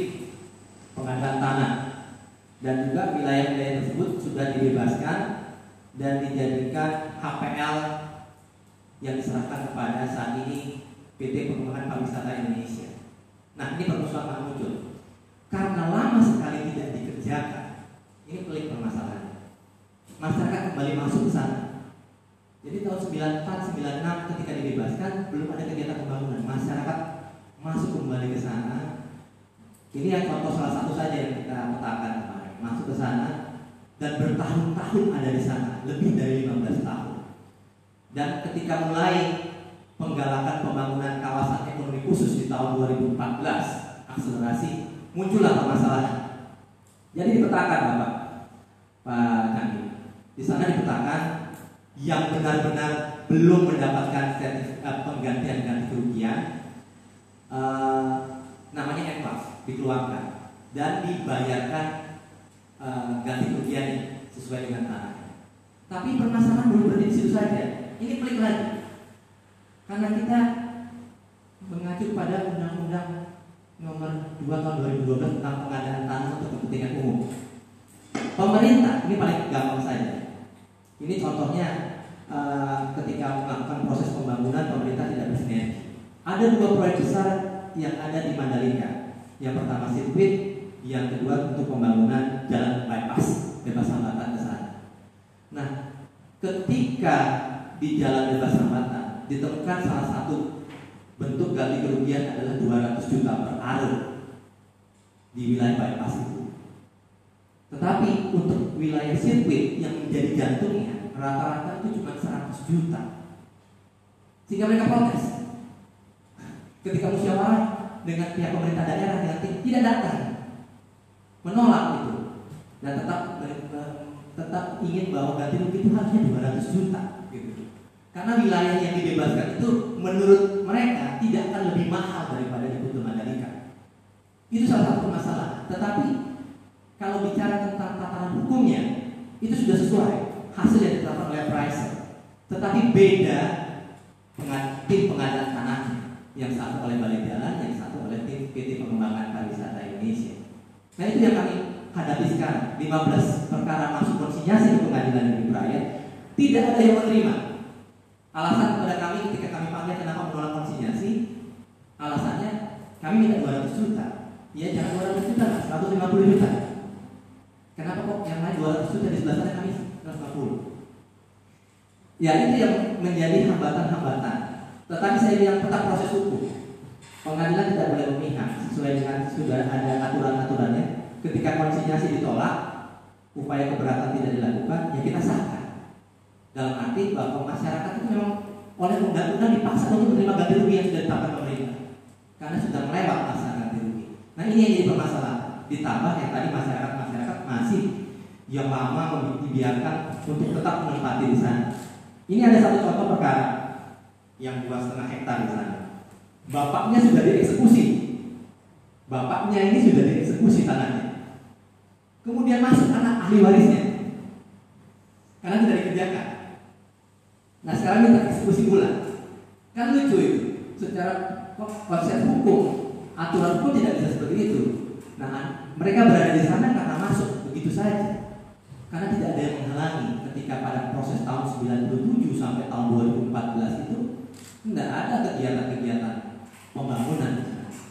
pengadaan tanah, dan juga wilayah-wilayah tersebut sudah dibebaskan dan dijadikan HPL yang diserahkan kepada saat ini PT Pengembangan Pariwisata Indonesia. Nah, ini persoalan muncul karena lama sekali tidak dikerjakan. Ini pelik permasalahannya. Masyarakat kembali masuk ke sana. Jadi tahun 94, 96 ketika dibebaskan belum ada kegiatan pembangunan. Masyarakat masuk kembali ke sana. Ini yang contoh salah satu saja yang kita petakan kemarin. Masuk ke sana dan bertahun-tahun ada di sana, lebih dari 15 tahun. Dan ketika mulai penggalakan pembangunan kawasan ekonomi khusus di tahun 2014, akselerasi, muncullah permasalahan. Jadi dipetakan Pak Candi. Di sana dipetakan yang benar-benar belum mendapatkan penggantian ganti kerugian, namanya enklas, dikeluarkan dan dibayarkan ganti kerugian sesuai dengan tanahnya. Tapi permasalahan belum berhenti di situ saja. Ini pelik lagi, karena kita mengacu pada Undang-Undang Nomor 2 Tahun 2012 tentang pengadaan tanah untuk kepentingan umum. Pemerintah, ini paling gampang saja. Ini contohnya ketika melakukan proses pembangunan, pemerintah tidak bersinergi. Ada 2 proyek besar yang ada di Mandalika. Yang pertama sirkuit, yang kedua untuk pembangunan jalan bypass bebas hambatan ke sana. Nah, ketika di jalan bebas hambatan ditemukan salah satu bentuk ganti kerugian adalah 200 juta per arus di wilayah bypass itu. Tetapi untuk wilayah sirkuit yang menjadi jantungnya rata-rata itu cuma 100 juta. Sehingga mereka protes. Ketika musyawarah dengan pihak pemerintah daerah yang tidak datang, menolak itu, dan tetap ingin bahwa ganti rugi itu harusnya 200 juta gitu. Karena wilayah yang dibebaskan itu menurut mereka tidak akan lebih mahal daripada di Kuta Mandalika. Itu salah satu masalah. Tetapi kalau bicara tentang tataran hukumnya, itu sudah sesuai hasil yang ditetapkan oleh Pricer. Tetapi beda tim pengadaan tanahnya, yang satu oleh Balai Jalan, yang satu oleh tim PT Pengembangan Pariwisata Indonesia. Nah itu yang kami hadapi sekarang. 15 perkara masuk konsinyasi ke Pengadilan Negeri Praia, tidak ada yang menerima. Alasan kepada kami ketika kami panggil kenapa menolak konsinyasi, alasannya kami minta 200 juta. Ya jangan 200 juta, 150 juta. Kenapa kok yang lain 200 juta, di sebelah sana kami 150? Ya itu yang menjadi hambatan-hambatan. Tetapi saya bilang tetap proses hukum. Pengadilan tidak boleh memihak sesuai dengan sudah ada aturan-aturannya. Ketika konsinyasi ditolak, upaya keberatan tidak dilakukan, ya kita sahkan. Dalam arti bahwa masyarakat itu memang oleh undang-undang dipaksa untuk menerima ganti rugi yang sudah ditetapkan pemerintah, karena sudah melewat masa ganti rugi. Nah ini yang jadi permasalahan. Ditambah yang tadi masyarakat masih yang lama dibiarkan untuk tetap menempati di sana. Ini ada satu contoh perkara yang 2,5 hektar di sana. Bapaknya sudah dieksekusi. Bapaknya ini sudah dieksekusi tanahnya. Kemudian masuk anak ahli warisnya karena tidak dikerjakan. Nah sekarang minta eksekusi ulang. Kan lucu itu. Secara konsep hukum, aturan hukum tidak bisa seperti itu. Nah mereka berada di sana karena masuk begitu saja. Karena tidak ada yang menghalangi ketika pada proses tahun 97 sampai tahun 2014 itu tidak ada kegiatan-kegiatan pembangunan.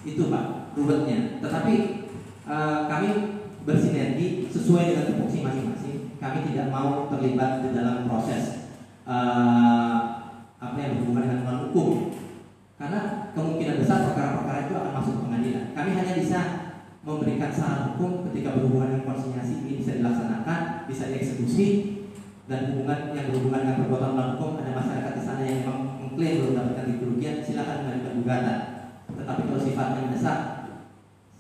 Itu Pak ruwetnya. Tetapi kami bersinergi sesuai dengan tupoksi masing-masing. Kami tidak mau terlibat di dalam proses apa yang berhubungan dengan non-hukum, karena kemungkinan besar perkara-perkara itu akan masuk ke pengadilan. Kami hanya bisa memberikan saran hukum ketika berhubungan dengan konsinyasi ini bisa dilaksanakan, bisa dieksekusi, dan hubungan yang berhubungan dengan perbuatan non-hukum, ada masyarakat di sana yang memang mengklaim belum mendapatkan kerugian, silakan mengajukan gugatan. Tetapi kalau sifatnya mendesak,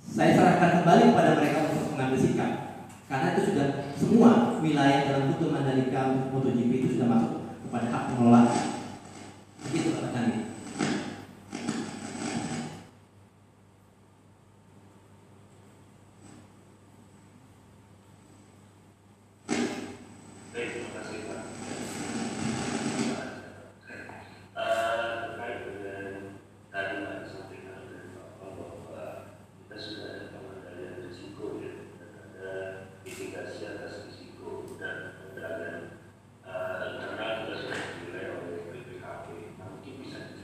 saya sarankan kembali kepada mereka untuk mengambil sikap, karena itu sudah semua wilayah dalam Kuta Mandalika untuk MotoGP itu sudah masuk kepada hak pengelola. Begitu Pak Candi. Terima kasih Pak. Terkait dengan tadi Pak disampaikan oleh Pak bahwa kita sudah ada pengendalian risiko ya, dan ada mitigasi atas risiko dan pengendalian internal juga sudah dinilai oleh BPKP. Mungkin bisa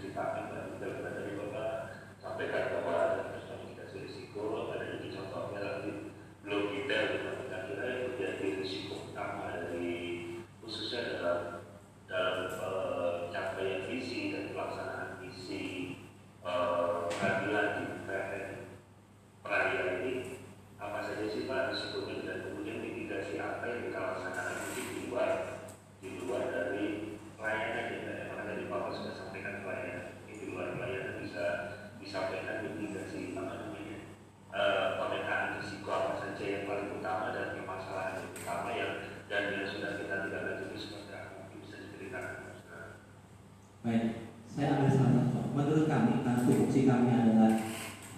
Baik, saya ambil salah satu contoh. Menurut kami, karena tupoksi kami adalah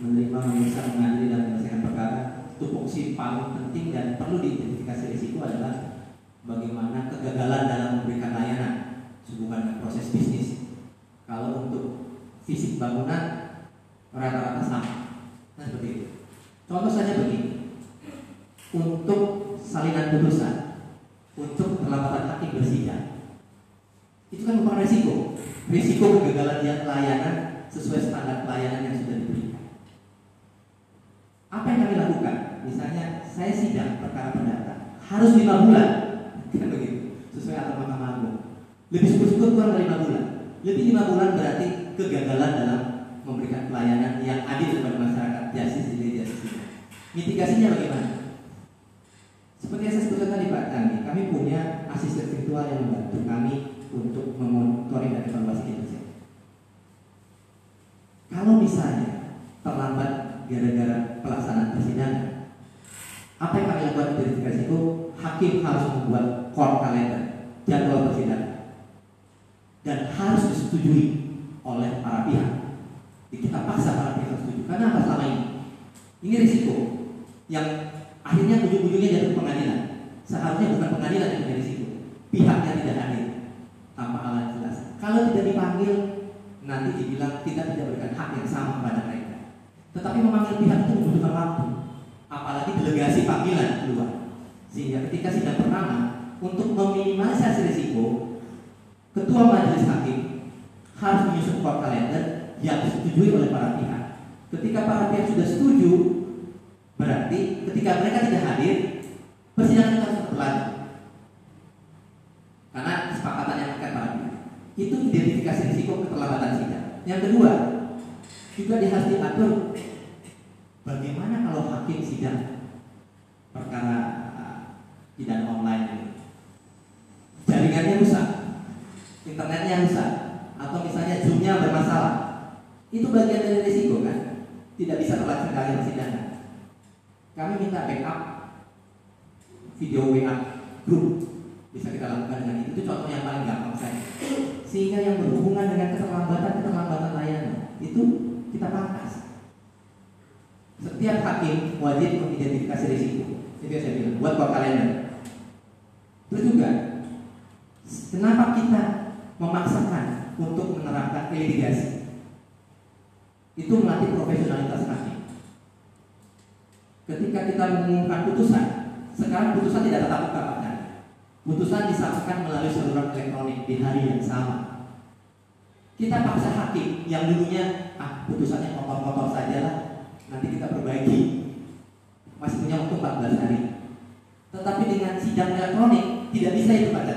menerima, memeriksa, mengadili dan menyelesaikan perkara, tupoksi paling penting dan perlu diidentifikasi risiko adalah bagaimana kegagalan dalam memberikan layanan sehubungan dengan proses bisnis. Kalau untuk fisik bangunan rata-rata sama, nah seperti itu. Contoh saja begini, untuk salinan putusan, untuk keterlambatan hakim bersidang, itu kan merupakan risiko kegagalan layanan sesuai standar pelayanan yang sudah diberikan. Apa yang kami lakukan? Misalnya saya sidang perkara perdata harus 5 bulan, kan begitu, sesuai aturan Mahkamah Agung. Lebih syukur-syukur kurang dari 5 bulan. Lebih 5 bulan berarti kegagalan dalam memberikan pelayanan yang adil kepada masyarakat, justice delay, justice delay. Mitigasinya bagaimana? Seperti yang saya sebutkan tadi Pak Tani, kami punya asisten virtual yang membantu kami untuk memonitoring dan evaluasi kinerja. Kalau misalnya terlambat gara-gara pelaksanaan persidangan, apa yang kami lakukan verifikasi itu, hakim harus membuat court calendar, jadwal persidangan, dan harus disetujui oleh para pihak. Kita paksa para pihak setuju. Karena apa selama ini? Ini risiko yang akhirnya ujung-ujungnya jatuh ke pengadilan. Seharusnya bukan pengadilan yang menjadi risiko, pihaknya tidak hadir tanpa alasan jelas. Kalau tidak dipanggil, nanti dibilang kita tidak berikan hak yang sama kepada mereka. Tetapi memanggil pihak itu membutuhkan waktu, apalagi delegasi panggilan keluar. Sehingga ketika sidang pertama, untuk meminimalisasi risiko, ketua majelis hakim harus menyusun court calendar yang disetujui oleh para pihak. Ketika para pihak sudah setuju, berarti ketika mereka tidak hadir, persidangan harus berlanjut. Karena kesepakatan yang akan para pihak. Itu identifikasi risiko keterlambatan sidang. Yang kedua, juga harus diatur bagaimana kalau hakim sidang perkara pidana online ini, jaringannya rusak, internetnya rusak, atau misalnya Zoom-nya bermasalah. Itu bagian dari risiko kan? Tidak bisa terlaksana persidangan. Kami minta backup video WA group, bisa kita lakukan dengan itu contoh yang paling gampang saja. Sehingga yang berhubungan dengan keterlambatan layanan itu kita pangkas. Setiap hakim wajib mengidentifikasi risiko. Itu yang saya bilang, buat court calendar. Terus juga, kenapa kita memaksakan untuk menerapkan litigasi? Itu melatih profesionalitas hakim. Ketika kita mengumumkan putusan, sekarang putusan tidak tetap muka Pak. Putusan disampaikan melalui saluran elektronik di hari yang sama. Kita paksa hakim yang dulunya putusannya kotor-kotor sajalah, nanti kita perbaiki, masih punya waktu 14 hari. Tetapi dengan sidang elektronik tidak bisa itu Pak.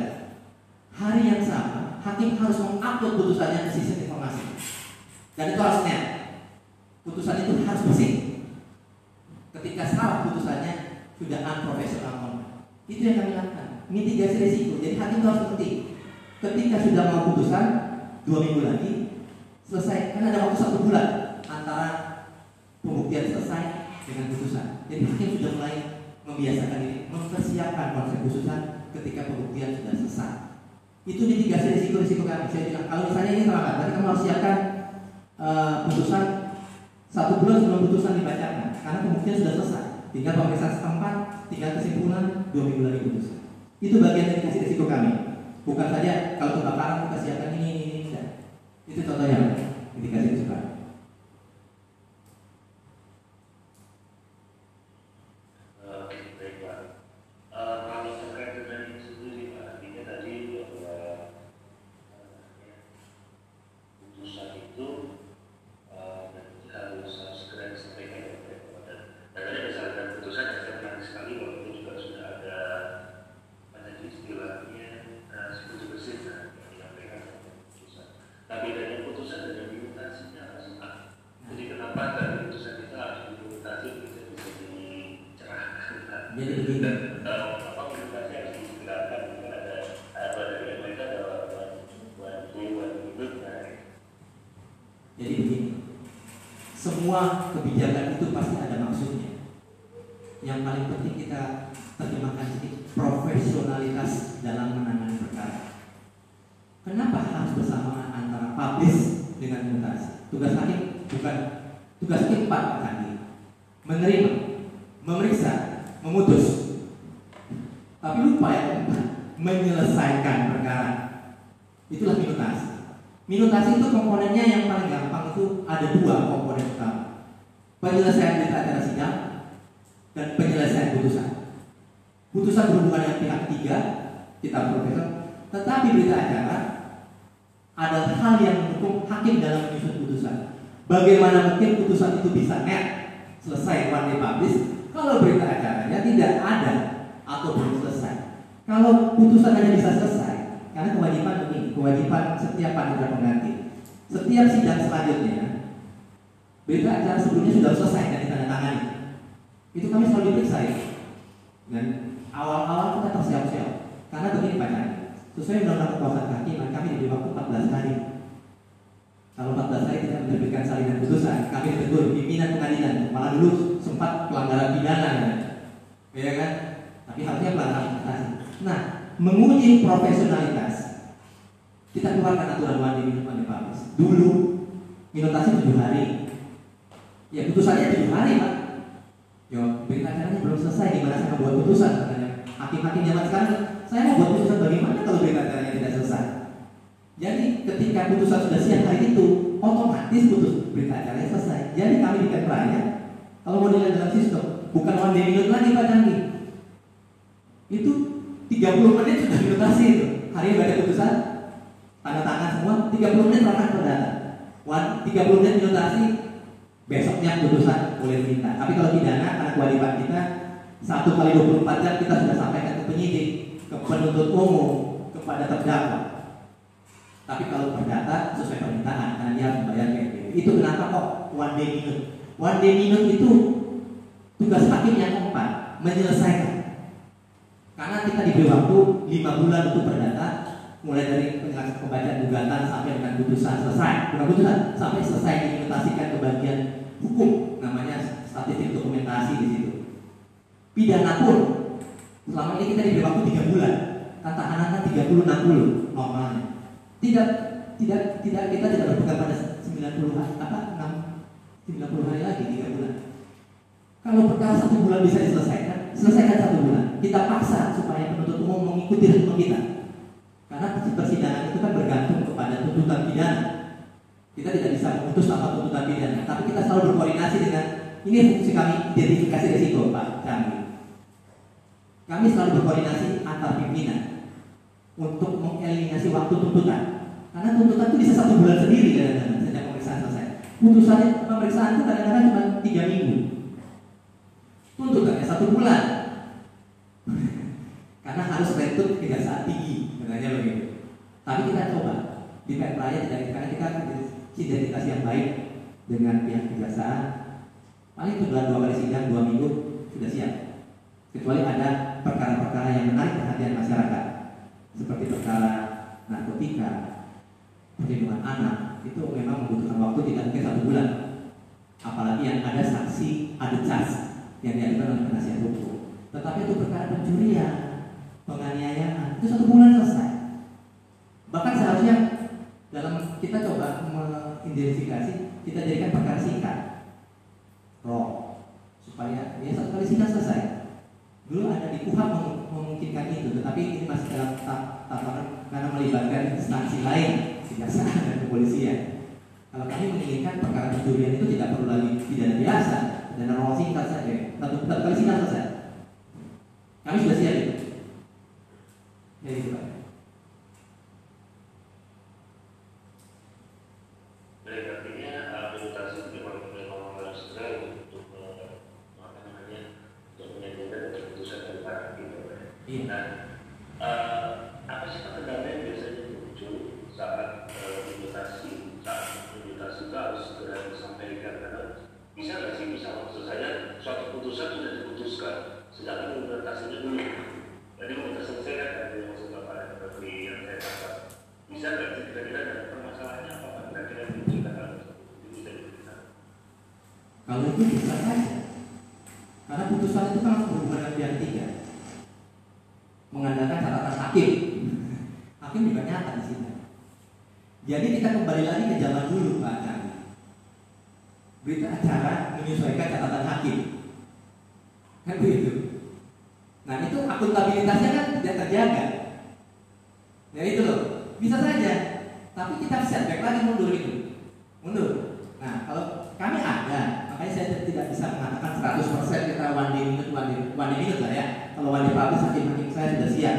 Hari yang sama, hakim harus mengupload putusannya ke sistem informasi, dan itu harus net. Putusan itu harus bersih. Ketika salah putusannya sudah unprofesional. Itu yang kami lakukan, mitigasi risiko. Jadi hakim harus mengerti. Ketika sudah mau putusan 2 minggu lagi selesai, kan ada waktu 1 bulan antara pembuktian selesai dengan putusan. Jadi hakim sudah mulai membiasakan diri, mempersiapkan konsep putusan ketika pembuktian sudah selesai. Itu mitigasi risiko-risiko kami. Saya bilang kalau misalnya ini terlambat, berarti kamu harus siapkan putusan 1 bulan sebelum putusan dibacakan, karena pembuktian sudah selesai. Tinggal pemeriksaan setempat, tinggal kesimpulan 2 minggu lagi putusan. Itu bagian dari mitigasi risiko kami. Bukan saja kalau kebakaran kita siapkan ini. Itu contohnya mitigasi risiko kami. Baik Pak. Kalau terkait dengan itu sendiri Pak, artinya tadi putusan itu harus segera disampaikan kepada. Dan tadi misalkan putusan yang saya pernah sekali waktu itu juga sudah ada istilahnya putus bersih yang disampaikan putusan. Tapi dari putusan dan implementasinya apa sih Pak? Jadi kenapa dari putusan kita harus diimplementasi bisa dicerahkan? Jadi begini. Apa implementasi harus dijelaskan? Ada dari mereka ada Jadi begini. Semua kebijakan itu pasti ada maksudnya. Yang paling penting kita terjemahkan sedikit profesionalitas dalam menangani perkara. Kenapa harus bersamaan antara publish dengan mutasi. Tugas hakim bukan tugas hakim 4 tadi. Menerima, memeriksa, memutus. Tapi lupa yang keempat, menyelesaikan perkara. Itulah minutasi. Minutasi itu komponennya yang paling gampang itu ada 2 komponen utama. Penyelesaian berita acara sidang dan penyelesaian putusan. Putusan berhubungan dengan pihak ketiga, kita profesor. Tetapi berita acara ada hal yang mendukung hakim dalam menyusun putusan. Bagaimana mungkin putusan itu bisa net selesai one day publish kalau berita acaranya tidak ada atau belum selesai? Kalau putusan hanya bisa selesai, karena kewajiban ini, kewajiban setiap panitia pengganti, setiap sidang selanjutnya, berita acara sebelumnya sudah selesai dan ditandatangani. Itu kami selalu diperiksa ya. Dan awal-awal kita terseok-seok. Karena begini Pak Candi, sesuai undang-undang kekuasaan kehakiman kami diberi waktu 14 hari. Kalau 14 hari tidak menerbitkan salinan putusan, kami ditegur pimpinan pengadilan. Malah dulu sempat pelanggaran pidana, ya kan? Tapi harusnya pelanggaran administrasi. Nah, menguji profesionalitas, kita keluarkan aturan one day publish. Dulu minutasi 7 hari. Ya putusannya 7 hari Pak. Yo, berita acaranya belum selesai, gimana saya membuat putusan? Katanya hakim-hakim zaman sekarang, saya mau buat putusan bagaimana kalau berita acaranya tidak selesai? Jadi ketika putusan sudah siap hari itu, otomatis putus berita acaranya selesai. Jadi kami di Penraya, kalau mau dilihat dalam sistem, bukan one day minute lagi Pak Candi. Itu 30 menit sudah minutasi itu. Hari ini baca putusan, tanda tangan semua, 30 menit rapat perdata. 30 menit minutasi, besoknya putusan boleh diminta. Tapi kalau pidana, karena kewajiban kita 1 kali 24 jam kita sudah sampaikan ke penyidik, ke penuntut umum, kepada terdakwa. Tapi kalau perdata sesuai permintaan, karena dia harus membayar PNBP. Itu kenapa kok one day minute? One day minute itu tugas hakim yang keempat, menyelesaikan. Karena kita diberi waktu 5 bulan untuk perdata, mulai dari penyelesaian pembacaan gugatan sampai dengan putusan selesai. Bukan putusan, sampai selesai diminutasikan ke bagian hukum, namanya statistik dokumentasi di situ. Pidana pun selama ini kita diberi waktu 3 bulan. Katakanlah 30-60 normalnya. Tidak kita tidak berpegang pada 90 hari lagi 3 bulan. Kalau perkara 1 bulan bisa diselesaikan, selesaikan 1 bulan. Kita paksa supaya penuntut umum mengikuti ritme kita. Karena persidangan itu kan bergantung kepada tuntutan pidana. Kita tidak bisa memutus tanpa tuntutan pidana, tapi kita selalu berkoordinasi dengan, ini fungsi kami identifikasi risiko Pak Candi. Kami selalu berkoordinasi antar pimpinan untuk mengeliminasi waktu tuntutan. Karena tuntutan itu bisa 1 bulan sendiri kadang-kadang sejak pemeriksaan selesai. Putusannya pemeriksaan itu kadang-kadang cuma 3 minggu. Tuntutannya 1 bulan. Karena harus rekrut kejaksaan tinggi, katanya begitu. Tapi kita coba di Penraya karena kita identitas yang baik dengan pihak kejaksaan. Paling itu 2 kali sidang 2 minggu sudah siap. Kecuali ada perkara-perkara yang menarik perhatian masyarakat, seperti perkara narkotika, perlindungan anak, itu memang membutuhkan waktu tidak mungkin 1 bulan. Apalagi yang ada saksi, ada charge yang diajukan oleh penasihat hukum. Tetapi itu perkara pencurian, penganiayaan, itu 1 bulan selesai. Bahkan seharusnya dalam kita coba mengidentifikasi, kita jadikan perkara singkat, supaya ya 1 kali sidang selesai. Dulu ada di KUHP memungkinkan itu, tetapi ini masih dalam tataran karena melibatkan instansi lain, kejaksaan dan kepolisian. Kalau kami menginginkan perkara pencurian itu tidak perlu lagi pidana biasa, pidana normal singkat saja, 1 kali sidang selesai. Kami sudah siap itu. Ya gitu Pak. Baik, artinya minutasi memang harus segera untuk menyampaikan keputusan dari para hakim. Nah, apa sih kendala yang biasanya muncul saat minutasi itu harus segera disampaikan? Karena bisa nggak sih, maksud saya suatu putusan sudah diputuskan, sedangkan implementasinya belum. Jadi kita selesaikan dari maksud Bapak seperti yang saya katakan. Bisa nggak sih kira-kira ada permasalahannya apa kira-kira diceritakan bisa diceritakan? Kalau itu bisa saja, karena putusan itu kan berhubungan dengan pihak ketiga, mengandalkan catatan hakim. Hakim juga nyata di sini. Jadi kita kembali lagi ke zaman dulu Pak Candi. Berita acara menyesuaikan catatan hakim, kan begitu. Nah itu akuntabilitasnya kan tidak terjaga. Ya itu loh, bisa saja. Tapi kita setback lagi mundur itu, mundur. Nah kalau kami ada, makanya saya tidak bisa mengatakan 100% kita one day minute lah ya. Kalau one day publish hakim saya sudah siap.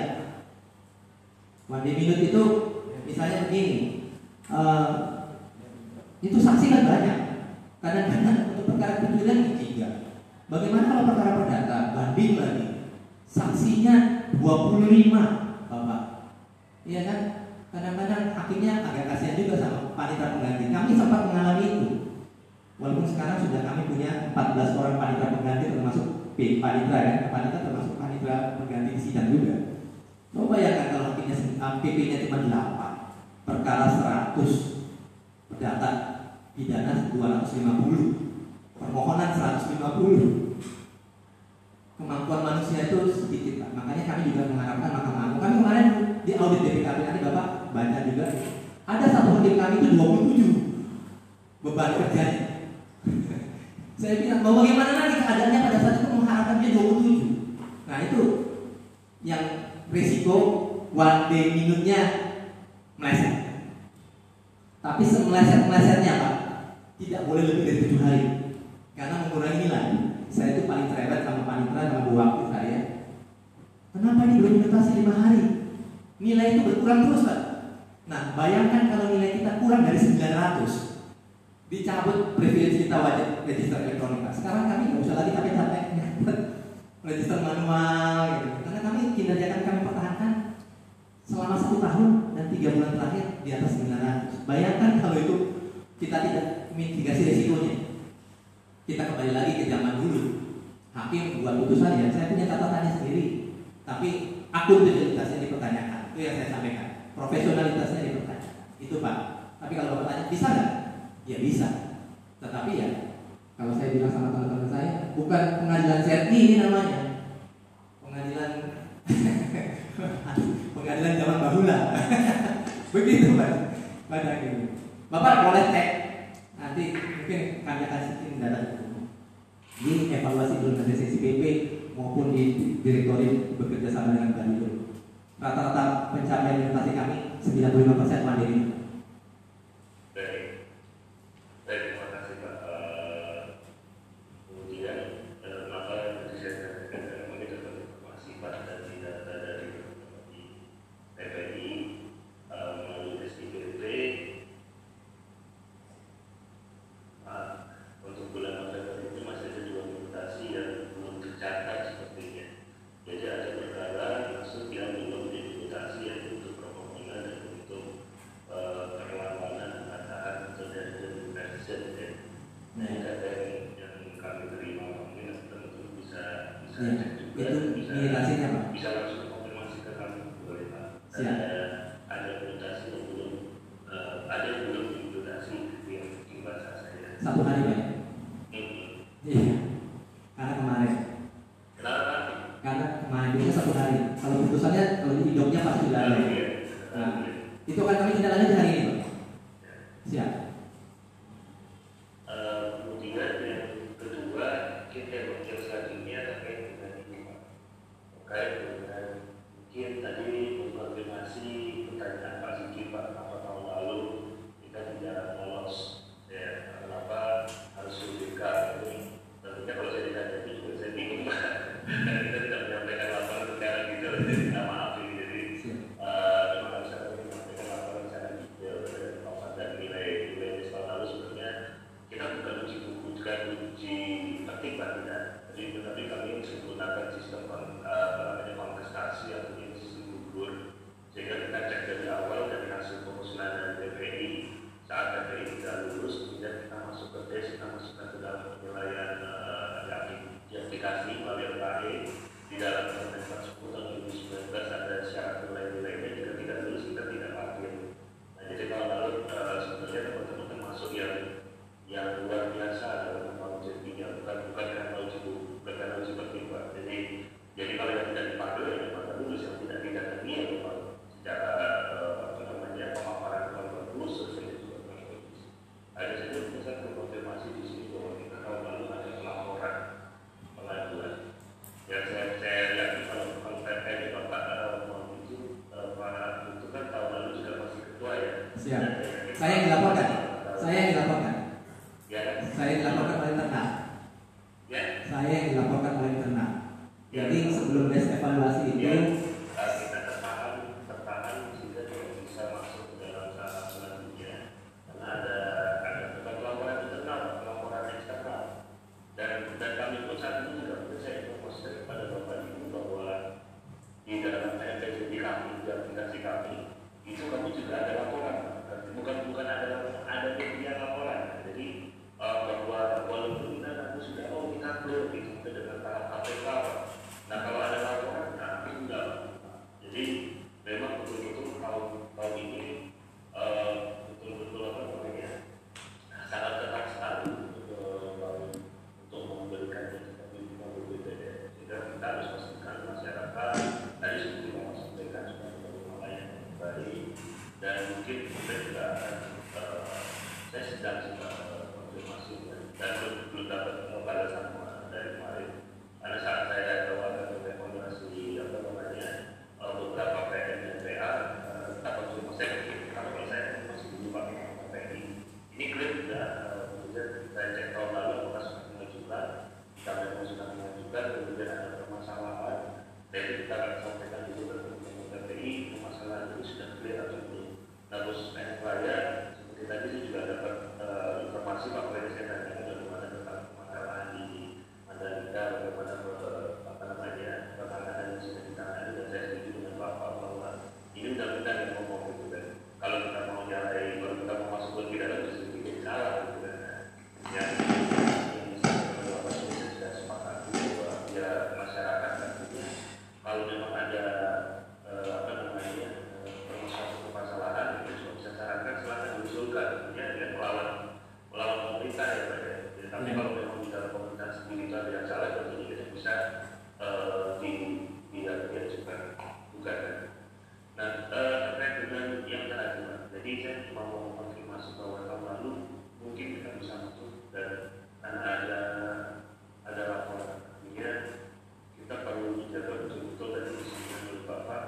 One day minute itu misalnya begini, itu saksi kan banyak. Kadang-kadang untuk perkara penjualan 3. Bagaimana kalau perkara perdata banding lagi, saksinya 25 Bapak. Iya kan? Kadang-kadang hakimnya agak kasihan juga sama panitera pengganti. Kami sempat mengalami itu. Walaupun sekarang sudah kami punya 14 orang panitera pengganti termasuk panitera ya, panitera termasuk panitera pengganti sidang juga. Coba bayangkan kalau hakimnya PP-nya cuma 8, perkara 100, perdata pidana 250, permohonan 150. Kemampuan manusia itu sedikit Pak. Makanya kami juga mengharapkan Mahkamah Agung. Kami kemarin di audit BPKP nanti Bapak baca juga. Ada satu hakim kami itu 27 beban kerjanya. Saya bilang bahwa bagaimana lagi keadaannya pada saat itu mengharapkan dia 27. Nah itu yang risiko one day minute-nya meleset. Tapi semeleset-melesetnya Pak, tidak boleh lebih dari 7 hari karena mengurangi nilai. Saya itu paling cerewet sama panitera sama buah waktu saya. Kenapa ini belum menetasi 5 hari? Nilai itu berkurang terus Pak. Nah bayangkan kalau nilai kita kurang dari 900, dicabut privilege kita wajib register elektronik Pak. Sekarang kami nggak usah lagi capek-capek register manual gitu. Karena kami kinerja kami pertahankan selama 1 tahun dan 3 bulan terakhir di atas 900. Bayangkan kalau itu kita tidak mitigasi risikonya. Kita kembali lagi ke zaman dulu. Hakim buat putusan ya, saya punya catatannya sendiri. Tapi akuntabilitasnya dipertanyakan. Itu yang saya sampaikan. Profesionalitasnya dipertanyakan. Itu Pak. Tapi kalau Bapak tanya, bisa nggak? Ya bisa. Tetapi ya, kalau saya bilang sama teman-teman saya, bukan pengadilan serti ini namanya. Pengadilan zaman bahula. Begitu Pak. Pada ini. Bapak boleh cek. Nanti mungkin kami akan sistem data di evaluasi belum ada sesi PP maupun di direktorat bekerja sama dengan Balido. Rata-rata pencapaian investasi kami 95% mandiri. Baik, terima kasih Pak. Kemudian maka saya kami dapat informasi pada data dari TPI melalui SIPP. Untuk bulan November itu masih ada 2 mutasi yang belum tercatat sepertinya. Jadi ada perkara masuk yang belum dimutasi, yaitu untuk permohonan dan untuk perlawanan pengataan atau dari conversion ya. Nah data yang kami terima mungkin tentu bisa cek juga, itu mutasinya Pak. bisa langsung konfirmasi ke kami boleh Pak. Ada mutasi yang belum ada yang belum dimutasi yang bahasa saya. 1 hari Pak. Iya. Karena kemarin. Kenapa? Karena kemarin itu 1 hari. Kalau putusannya kalau di idoknya pasti sudah ada. Nah, itu akan kami tindak lanjut hari ini Pak. Siap. Kemudian yang kedua kita yang selanjutnya terkait dengan ini Pak. Terkait dengan mungkin tadi mengkonfirmasi pertanyaan Pak Siki Pak, apa tahun lalu kita tidak lolos ya, kenapa harus UBK ini? Tentunya kalau saya ditanya itu juga saya bingung Pak. Karena kita tidak menyampaikan laporan sekarang gitu, jadi minta maaf ini. Jadi memang harus saya menyampaikan laporan secara detail dan nilai tahun lalu sebenarnya kita bukan uji buku, bukan uji petik Pak, tidak. Jadi tetapi kami menggunakan sistem Saya yang dilaporkan. Saya yang dilaporkan. Ya. Saya yang dilaporkan oleh internal. Ya. Saya yang dilaporkan oleh internal. Jadi sebelum tes evaluasi itu kita tertahan sehingga tidak bisa masuk ke dalam tahap selanjutnya karena ada bukan laporan internal, laporan eksternal dan kami pun saat ini juga saya informasikan kepada Bapak Ibu bahwa di dalam PNPJD kami, di aplikasi kami itu kami juga ada laporan, bukan ada media laporan. Jadi bahwa walaupun kita nanti sudah kita clear gitu dengan tahap KPK. Nah kalau ada laporan, nah enggak. Jadi memang betul-betul tahun ini betul-betul apa namanya sangat ketat sekali untuk memberikan keterlibatan BPD. Sehingga kita harus pastikan masyarakat tadi seperti yang sampaikan sudah menerima layanan yang baik dan mungkin kita juga akan saya sedang konfirmasi dan belum dapat balasan dari kemarin. Pada saat saya tawarkan rekomendasi apa namanya beberapa PN dan PA, dapat cuma saya kalau saya masih dulu pakai PNI. Ini klaim sudah saya cek tahun lalu apakah sudah mengajukan, kami sudah mengajukan, kemudian ada permasalahan. Jadi kita akan sampaikan dulu ke teman-teman PPI permasalahan itu sudah clear atau belum. Nah, khusus PN Raya seperti tadi saya juga dapat informasi bahwa saya tanyakan bagaimana tentang permasalahan di Mandalika, bagaimana apa namanya penanganan yang sudah ditangani dan saya setuju dengan Bapak bahwa ini undang-undang yang ngomong gitu kan. Kalau kita mau nyalai, kalau kita mau masuk ke dalam justru bikin salah gitu kan. Yang Bapak sudah sepakat bahwa ya masyarakat tentunya kalau memang ada apa namanya permasalahan itu cuma bisa sarankan silakan diusulkan ya dengan melawan pemerintah ya Pak ya. Tapi kalau memang di dalam pemerintah sendiri itu ada yang salah tentunya kita bisa diajukan bukan. Nah terkait dengan yang terakhir, jadi saya cuma mau konfirmasi bahwa tahun lalu mungkin kita bisa masuk dan karena ada laporan artinya kita perlu menjaga betul-betul dan disebutkan oleh Bapak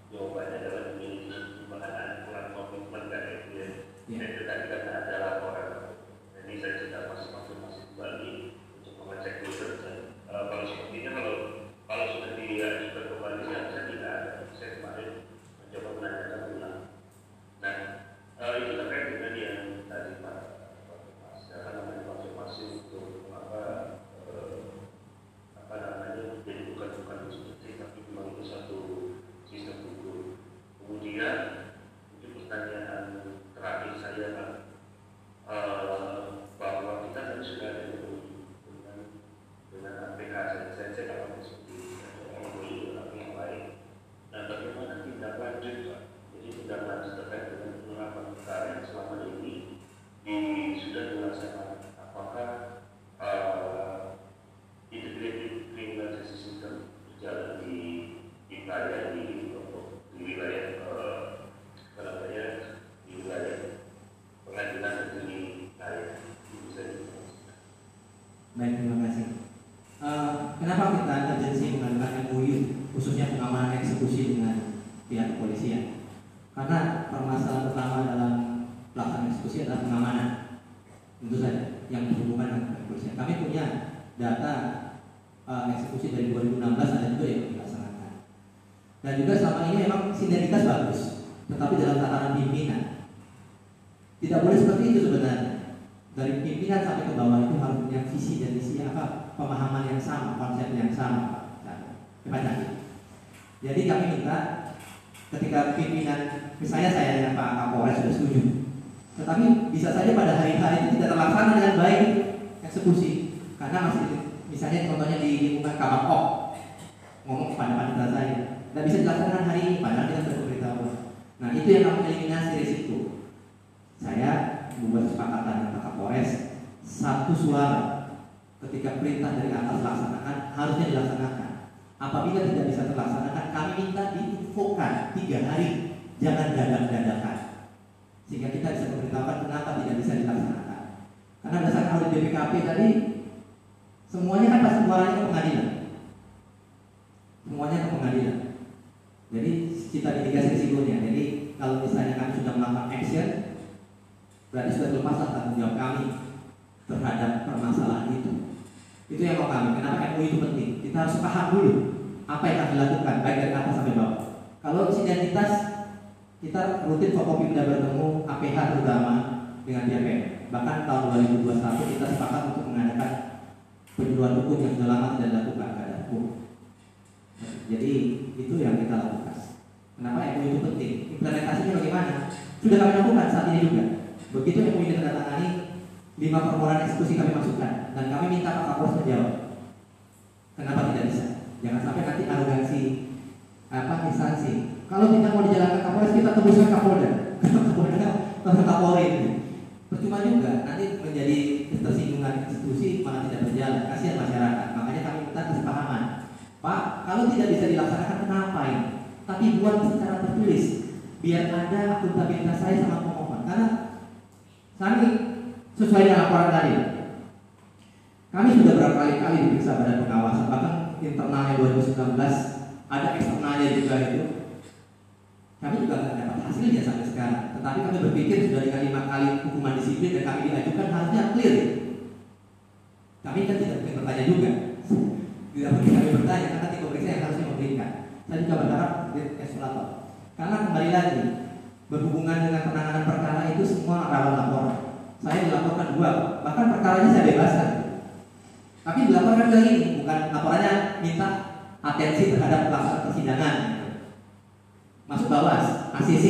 jawabannya adalah memiliki bahan komitmen kan ya. Dan itu tadi karena ada laporan. Jadi saya sudah masih konfirmasi kembali untuk mengecek dulu dan kalau sepertinya kalau sudah diajukan kembali saya tidak ada. Saya kemarin mencoba menanyakan ulang. Nah itu terkait dengan yang tadi Pak apa namanya konfirmasi untuk apa namanya jadi bukan seperti tapi memang itu satu sistem hukum. Kemudian itu pertanyaan terakhir saya Pak bahwa kita tadi sudah ada dengan APK saya tidak akan seperti yang lain. Dan bagaimana tindak lanjut Pak? Jadi tindak lanjut terkait dengan penerapan perkara yang selama ini sudah dilaksanakan. Apakah integrated criminal justice system berjalan di wilayah pengadilan negeri Kaya bisa dilakukan. baik, terima kasih. Kenapa kita urgensi mengadakan MOU khususnya pengamanan eksekusi dengan pihak kepolisian? Karena permasalahan pertama dalam pelaksanaan eksekusi adalah pengamanan, tentu saja yang berhubungan dengan kepolisian. Kami punya data eksekusi dari 2016 ada juga yang dilaksanakan. Dan juga selama ini memang sinergitas bagus, tetapi dalam tataran pimpinan tidak boleh seperti itu sebenarnya. Dari pimpinan sampai ke bawah itu harus punya visi dan misi apa, pemahaman yang sama, konsep yang sama. Jadi kami minta ketika pimpinan, misalnya saya dengan Pak Kapolres sudah setuju, tetapi bisa saja pada hari itu tidak terlaksana dengan baik eksekusi, karena masih misalnya contohnya di lingkungan Kabak ngomong kepada panitera saya, tidak bisa dilaksanakan hari ini, padahal kita sudah memberitahu. Nah itu yang kami eliminasi risiko. Saya membuat kesepakatan dengan Pak Kapolres, satu suara ketika perintah dari atas laksanakan harusnya dilaksanakan. Apabila tidak bisa terlaksanakan, kami minta diinfokan 3 hari, jangan dadak-dadakan, sehingga kita bisa memberitahukan kenapa tidak bisa dilaksanakan. Karena berdasarkan audit BPKP tadi, semuanya kan pasti suaranya ke pengadilan, semuanya ke pengadilan. Jadi kita mitigasi risikonya. Jadi kalau misalnya kami sudah melakukan action, berarti sudah terlepaslah tanggung jawab kami terhadap permasalahan itu. Itu yang mau kami. Kenapa MUI itu penting? Kita harus paham dulu apa yang akan dilakukan, baik dari atas sampai bawah. Kalau sinergitas, kita rutin Forkopimda bertemu APH terutama dengan DPR. Bahkan tahun 2021 kita sepakat untuk mengadakan penyuluhan hukum yang sudah lama tidak dilakukan pada hukum. Jadi itu yang kita lakukan. Kenapa MUI itu penting? Implementasinya bagaimana? Sudah kami lakukan saat ini juga. Begitu MUI ditandatangani, 5 permohonan eksekusi kami masukkan dan kami minta Pak Kapolres menjawab. Kenapa tidak bisa? Jangan sampai nanti arogansi instansi. Kalau tidak mau dijalankan Kapolres, kita tembuskan Kapolda. Kapolri itu. Percuma juga nanti menjadi ketersinggungan institusi malah tidak berjalan. Kasihan masyarakat. Makanya kami minta kesepahaman. Pak, kalau tidak bisa dilaksanakan kenapa ini? Tapi buat secara tertulis biar ada akuntabilitas saya sama pemohon. Karena kami sesuai dengan laporan tadi, kami sudah berapa kali diperiksa pada pengawasan, bahkan internalnya 2019 ada eksternalnya juga itu. Kami juga tidak dapat hasilnya sampai sekarang. Tetapi kami berpikir sudah dengan 5 kali hukuman disiplin dan kami diajukan harusnya clear. Kami kan tidak mungkin bertanya juga. Tidak mungkin kami bertanya karena tim pemeriksa yang harusnya memberikan. Saya juga berharap ekskulator. Karena kembali lagi berhubungan dengan penanganan perkara itu semua rawan laporan. Saya dilaporkan 2, bahkan perkaranya saya bebaskan. Tapi dilaporkan ke ini, bukan laporannya minta atensi terhadap pelaksanaan persidangan. Masuk Bawas, ACC.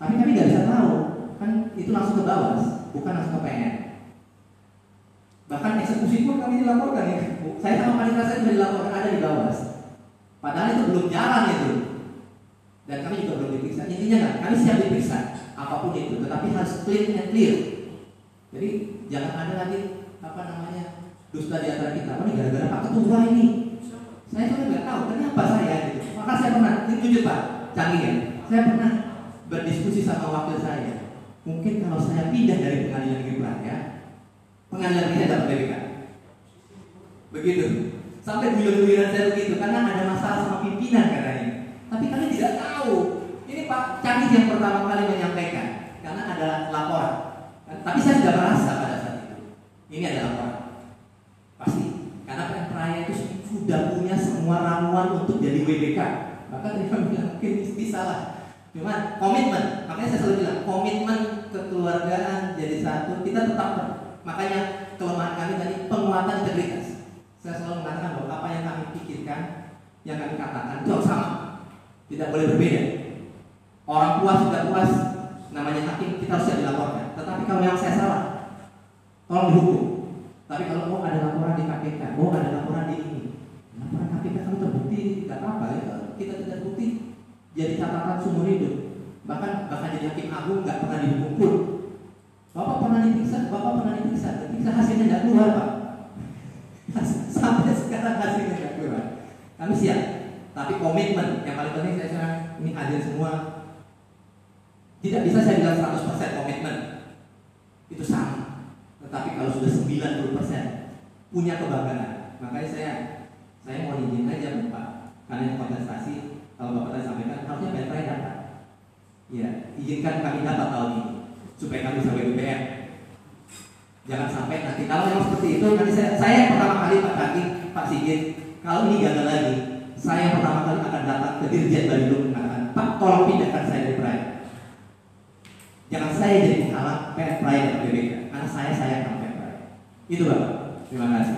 Tapi kami nggak bisa tahu, kan itu langsung ke Bawas, bukan langsung ke PN. Bahkan eksekusi pun kami dilaporkan ya. Saya sama panitera saya sudah dilaporkan ada di Bawas. Padahal itu belum jalan itu. Dan kami juga belum diperiksa. Intinya nggak, kami siap diperiksa apapun itu, tetapi harus clean and clear. Jadi jangan ada lagi dusta di antara kita. Ini gara-gara Pak Ketua ini. Saya juga nggak tahu kenapa saya gitu. Maka saya pernah, ini jujur Pak, canggih ya. Saya pernah berdiskusi sama wakil saya. Mungkin kalau saya pindah dari pengadilan negeri Praja, pengadilan ini dapat BPK. Begitu. Sampai guyon-guyonan saya begitu karena ada masalah sama pimpinan katanya. Tapi kami tidak tahu. Ini Pak Canggih yang pertama kali menyampaikan karena ada laporan. Tapi saya sudah merasa pada saat itu ini ada laporan. Pasti karena Pn Praya itu sudah punya semua ramuan untuk jadi WBK. Maka tadi kami bilang mungkin bisa lah. Cuma komitmen, makanya saya selalu bilang komitmen kekeluargaan jadi satu. Kita tetap, makanya kelemahan kami tadi penguatan integritas. Saya selalu mengatakan bahwa apa yang kami pikirkan, yang kami katakan itu harus sama, tidak boleh berbeda. Orang puas sudah puas, namanya hakim kita harus dilaporkan. Tetapi kalau yang saya salah, tolong dihukum. Tapi kalau mau ada laporan di KPK, mau ada laporan di ini, laporan KPK kalau terbukti tidak apa-apa ya. Kita tidak bukti jadi catatan seumur hidup. Bahkan jadi hakim agung nggak pernah dihukum pun. Bapak pernah diperiksa, hasilnya nggak keluar Pak. Sampai sekarang hasilnya nggak keluar. Kami siap, tapi komitmen yang paling penting saya sekarang ini hadir semua. Tidak bisa saya bilang 100% komitmen itu sama. Tetapi kalau sudah 90% punya kebanggaan, makanya saya mau izin aja Pak, karena yang kontestasi kalau Bapak tadi sampaikan harusnya Pn Praya dapat. Ya, izinkan kami dapat tahun ini supaya kami bisa WBPM. Jangan sampai nanti kalau yang seperti itu nanti saya yang pertama kali Pak Kaki, Pak Sigit, kalau ini gagal lagi, saya yang pertama kali akan datang ke Dirjen Bapilu mengatakan, Pak tolong pindahkan saya dari Praya. Jangan saya jadi penghalang Pn Praya dan BBK, karena saya akan Pn Praya. Itu Bapak. Terima kasih.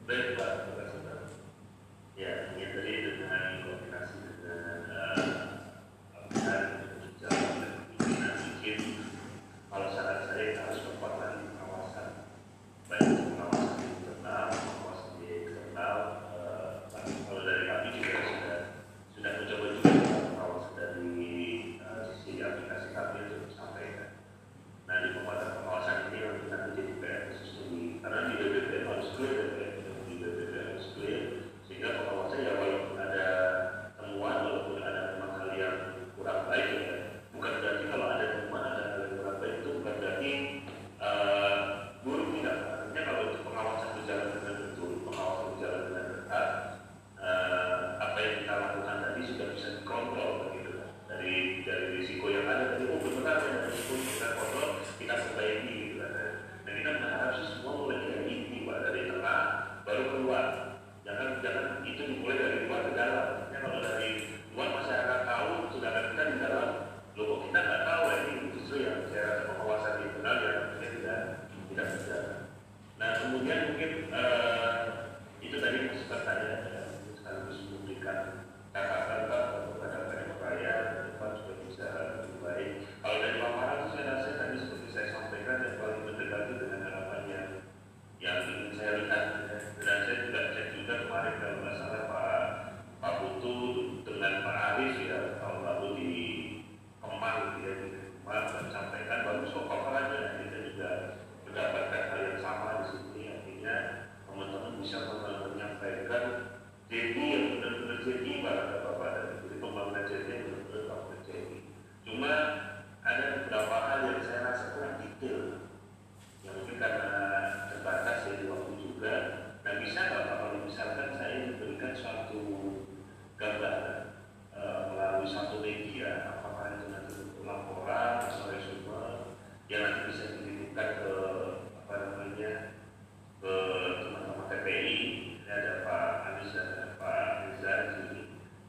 Baik Pak, terima kasih Pak. Ya, ini tadi dengan koordinasi dengan mungkin kalau saran saya harus memperkuat pengawasan, baik pengawasan di internal, pengawasan di eksternal. Kalau dari kami juga sudah mencoba juga pengawasan dari sisi aplikasi kami untuk sampaikan. Nah di penguatan pengawasan ini nanti jadi jadi yang benar-benar jadi pada Bapak, jadi pembangunan jadi yang benar-benar bangunan jadi. Cuma ada beberapa hal yang saya rasa kurang detail, yang mungkin karena terbatas dari waktu juga. Nah, bisa nggak Pak kalau misalkan saya diberikan suatu gambaran melalui satu media, apakah itu nanti bentuk laporan atau resume yang nanti bisa dikirimkan ke apa namanya ke teman-teman TPI. Ini ada Pak Anies dan ada Pak Riza di sini.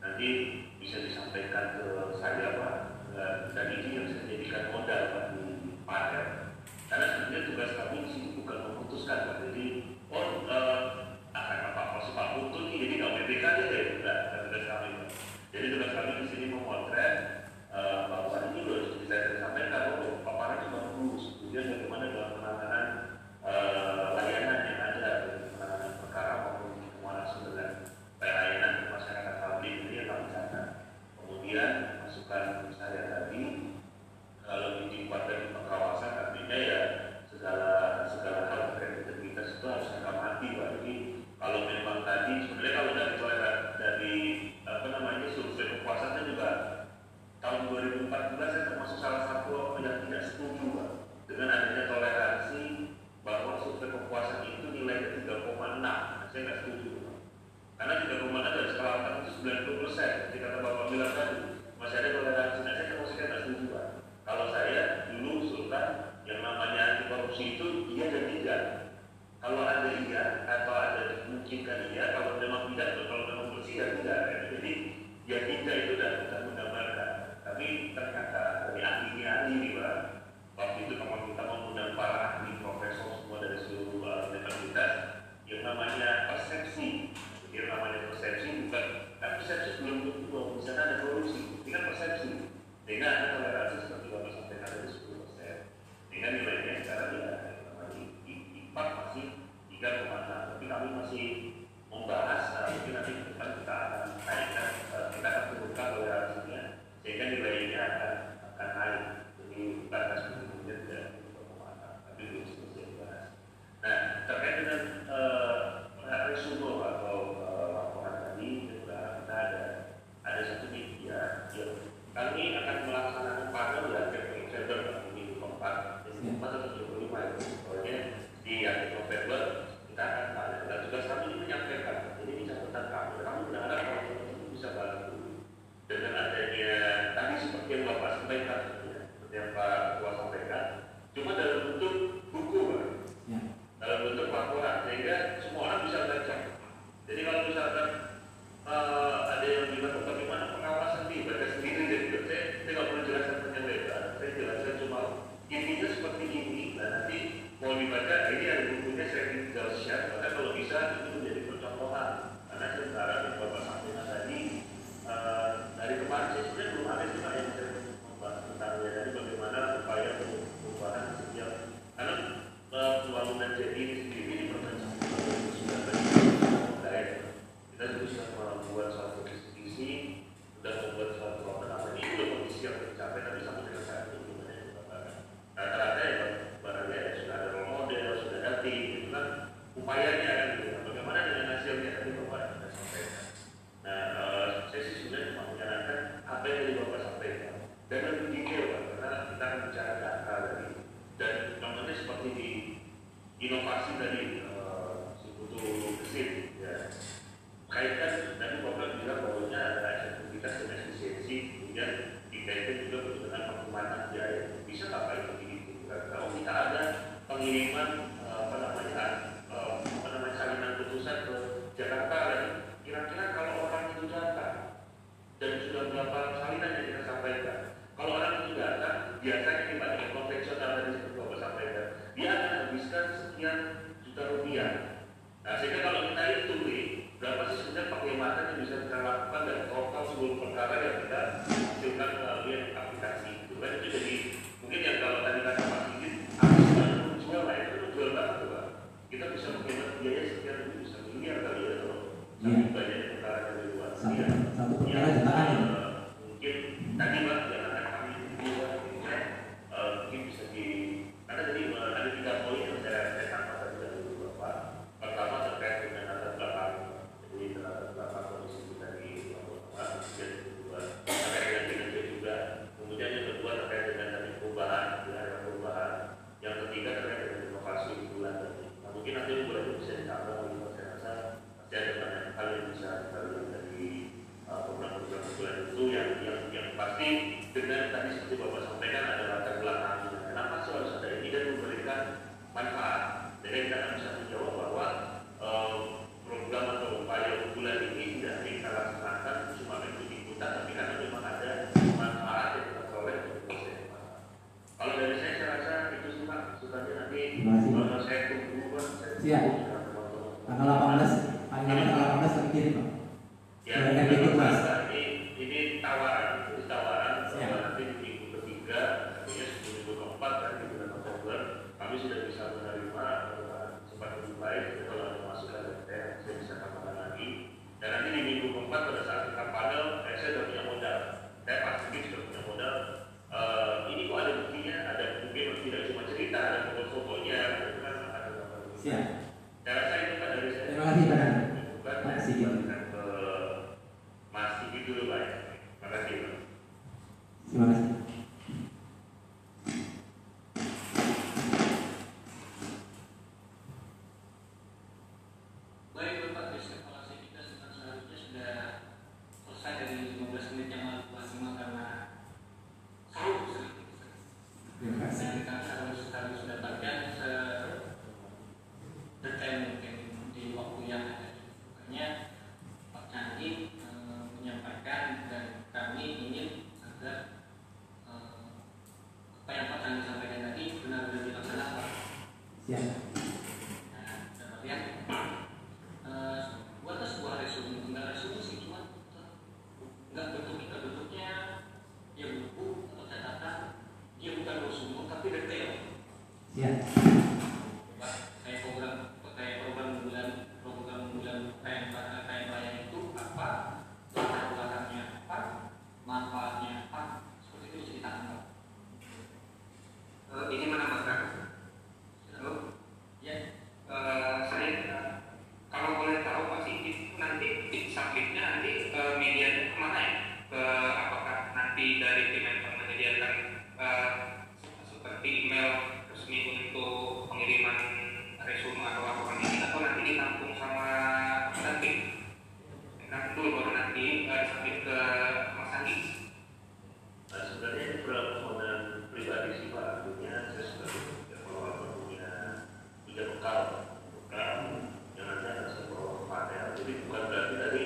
Nanti bisa disampaikan ke saya Pak, dan ini yang saya jadikan modal Pak di panel. Karena sebenarnya tugas kami di sini bukan memutuskan Pak. Jadi akan apa maksud Pak Putu nih, jadi nggak WPK aja ya, enggak tugas kami Pak. Jadi tugas kami di sini memotret bahwa ini loh bisa disampaikan bahwa paparan itu bagus. Kemudian bagaimana dalam penanganan layanan yang ada, penanganan perkara maupun penguasaan dengan pelayanan ke masyarakat publik ini yang kami catat. Kemudian masukan saya tadi kalau ditempatkan di pengawasan artinya ya segala hal terkait integritas itu harus kita mati Pak. Jadi kalau memang tadi sebenarnya kalau dari apa namanya survei kepuasannya juga tahun 2014 saya termasuk salah satu yang tidak setuju Pak dengan adanya toleransi bahwa survei kepuasan itu nilainya 3,6. Saya nggak setuju Pak. Karena 3,6 dari skala 4 itu 90%. Jadi kata Bapak bilang tadi masih ada toleransi. Nah, saya termasuk nggak setuju Pak. Kalau saya dulu usulkan yang namanya anti korupsi itu iya dan tidak. Kalau ada iya atau ada dimungkinkan iya, kalau memang tidak, kalau memang bersih ya tidak. Jadi ya tidak itu sudah menggambarkan. Tapi ternyata dari ahli nih Pak, waktu itu kalau kita mengundang para ahli profesor semua dari seluruh universitas, yang namanya persepsi. Yang namanya persepsi bukan, kan persepsi belum tentu bahwa misalnya ada korupsi, ini kan persepsi. Sehingga ada toleransi seperti Bapak sampaikan tadi 10%. Sehingga nilainya sekarang ya IPAK masih 3,6. Tapi kami masih membahas, mungkin nanti kita akan naikkan, kita akan turunkan toleransinya sehingga nilainya akan naik. Jadi batas minimumnya tidak 3,6, tapi belum selesai dibahas. Nah, terkait dengan resume atau laporan tadi juga kita ada satu media yang kami akan melaksanakan panel ya November minggu keempat, jadi 4 atau 25 itu. Pokoknya di akhir November kita akan panel. Dan tugas kami ini menyampaikan, jadi ini catatan kami. Kami berharap kalau itu bisa bantu dengan adanya tadi seperti yang Bapak sampaikan, seperti yang Pak Ketua sampaikan, cuma dalam bentuk buku, Pak. Ya. Dalam bentuk laporan, sehingga semua orang bisa baca. Jadi kalau misalkan ada yang bilang bagaimana pengawasan di baca sendiri, jadi saya nggak perlu jelaskan panjang lebar. Saya jelaskan cuma intinya seperti ini. Dan nanti mau dibaca, ini ada bukunya Sering Jalsyat. Maka kalau bisa itu menjadi percontohan. Karena sementara yang Bapak sampaikan tadi dari kemarin saya sebenarnya belum ada juga yang bisa membahas tentangnya. Jadi bagaimana upaya perubahan setiap karena pembangunan jadi ini sendiri ini sudah terjadi. Kita juga sudah membuat suatu visi, sudah membuat suatu apa namanya itu udah kondisi yang tercapai, tapi sampai dengan saat ini gimana yang dikatakan. Rata-rata ya barangnya ya sudah ada role model, sudah ada tim, itu kan upayanya kan gitu. Bagaimana dengan hasilnya tadi Bapak sudah sampaikan. Nah, saya sih sebenarnya cuma menyarankan apa yang tadi Bapak sampaikan dan lebih detail Pak, karena kita akan bicara data tadi dan contohnya seperti di inovasi tadi si Putu Gesit ya. Kaitkan tadi Bapak bilang bahwa ada efektivitas dan efisiensi, kemudian dikaitkan juga dengan penghematan biaya. Bisa tak itu begitu? Kalau kita ada pengiriman salinan putusan ke Jakarta, kira-kira kalau orang itu datang dan sudah berapa salinan yang kita sampaikan, kalau orang itu datang biasanya di bagian konvensional tadi seperti Bapak sampaikan, dia akan habiskan sekian juta rupiah. Nah, sehingga kalau kita hitung nih, berapa sih sebenarnya penghematan yang bisa kita lakukan dan total seluruh perkara yang kita hasilkan melalui aplikasi itu kan itu jadi mungkin yang kalau tadi kata Pak Sigit habis banget jual lah itu jual banget tuh Pak. Kita bisa menghemat biaya sekian itu bisa miliar kali ya kalau banyak perkara dari luar. Satu perkara jutaan ya. Mungkin tadi Pak jangan kami buat mungkin bisa di karena tadi ada 3 poin yang saya tangkap tadi dari Bapak. Pertama terkait dengan latar belakang, jadi latar belakang dengan tadi seperti Bapak sampaikan ada latar belakangnya. Kenapa sih harus ada ini dan memberikan manfaat? Jadi kita akan bisa menjawab bahwa program atau upaya unggulan ini tidak kita laksanakan cuma untuk ikutan, tapi karena memang ada manfaat yang kita peroleh untuk masyarakat. Kalau dari saya rasa itu sih Pak. Selanjutnya nanti saya tunggu Pak. Siap. Tanggal 18, paling lambat tanggal 18 kami kirim Pak. Ya, ini tawaran bahwa nanti di minggu ketiga, artinya minggu keempat dan di bulan Oktober, kami sudah bisa menerima sempat lebih baik. Jadi kalau ada masukan dari saya bisa tambahkan lagi. Dan nanti di minggu keempat pada saat kita panel, saya sudah punya modal. Saya pasti sudah punya modal. Ini kok ada buktinya, ada bukti tidak cuma cerita, ada foto-fotonya, itu kan ada gambar. Siap. Saya rasa itu Pak dari saya. Terima kasih Pak. Pak Sigit. Mas Sigit dulu Pak. Terima kasih Pak. Terima kasih. Baik Bapak, evaluasi kita selanjutnya sudah selesai dari 15 menit yang lalu maksimal karena seru. Terima kasih. Dan kami harus dapatkan sedetail mungkin di waktu yang ada. Makanya Pak Candi menyampaikan dan kami ingin agar apa yang Pak Candi sampaikan tadi benar-benar dilaksanakan. Siap. Nah, dalam artian buatlah sebuah resume, enggak resume sih, cuma enggak bentuknya ya buku atau catatan, dia bukan resume tapi detail. Siap. Kayak program unggulan KM Raya itu apa, latar belakangnya apa, manfaatnya apa, seperti itu diceritakan. Ini menambahkan. Halo? Ya. Saya kalau boleh tahu Pak Sigit nanti submitnya nanti medianya kemana ya? Apakah nanti dari tim yang menyediakan seperti email resmi untuk pengiriman resume atau laporan ini, atau nanti ditampung sama nanti? Nanti dulu baru nanti submit ke Mas Andi. Nah, sebenarnya ini permohonan pribadi sih Pak. Artinya saya sudah punya bekal yang nanti akan saya bawa ke panel. Jadi bukan berarti tadi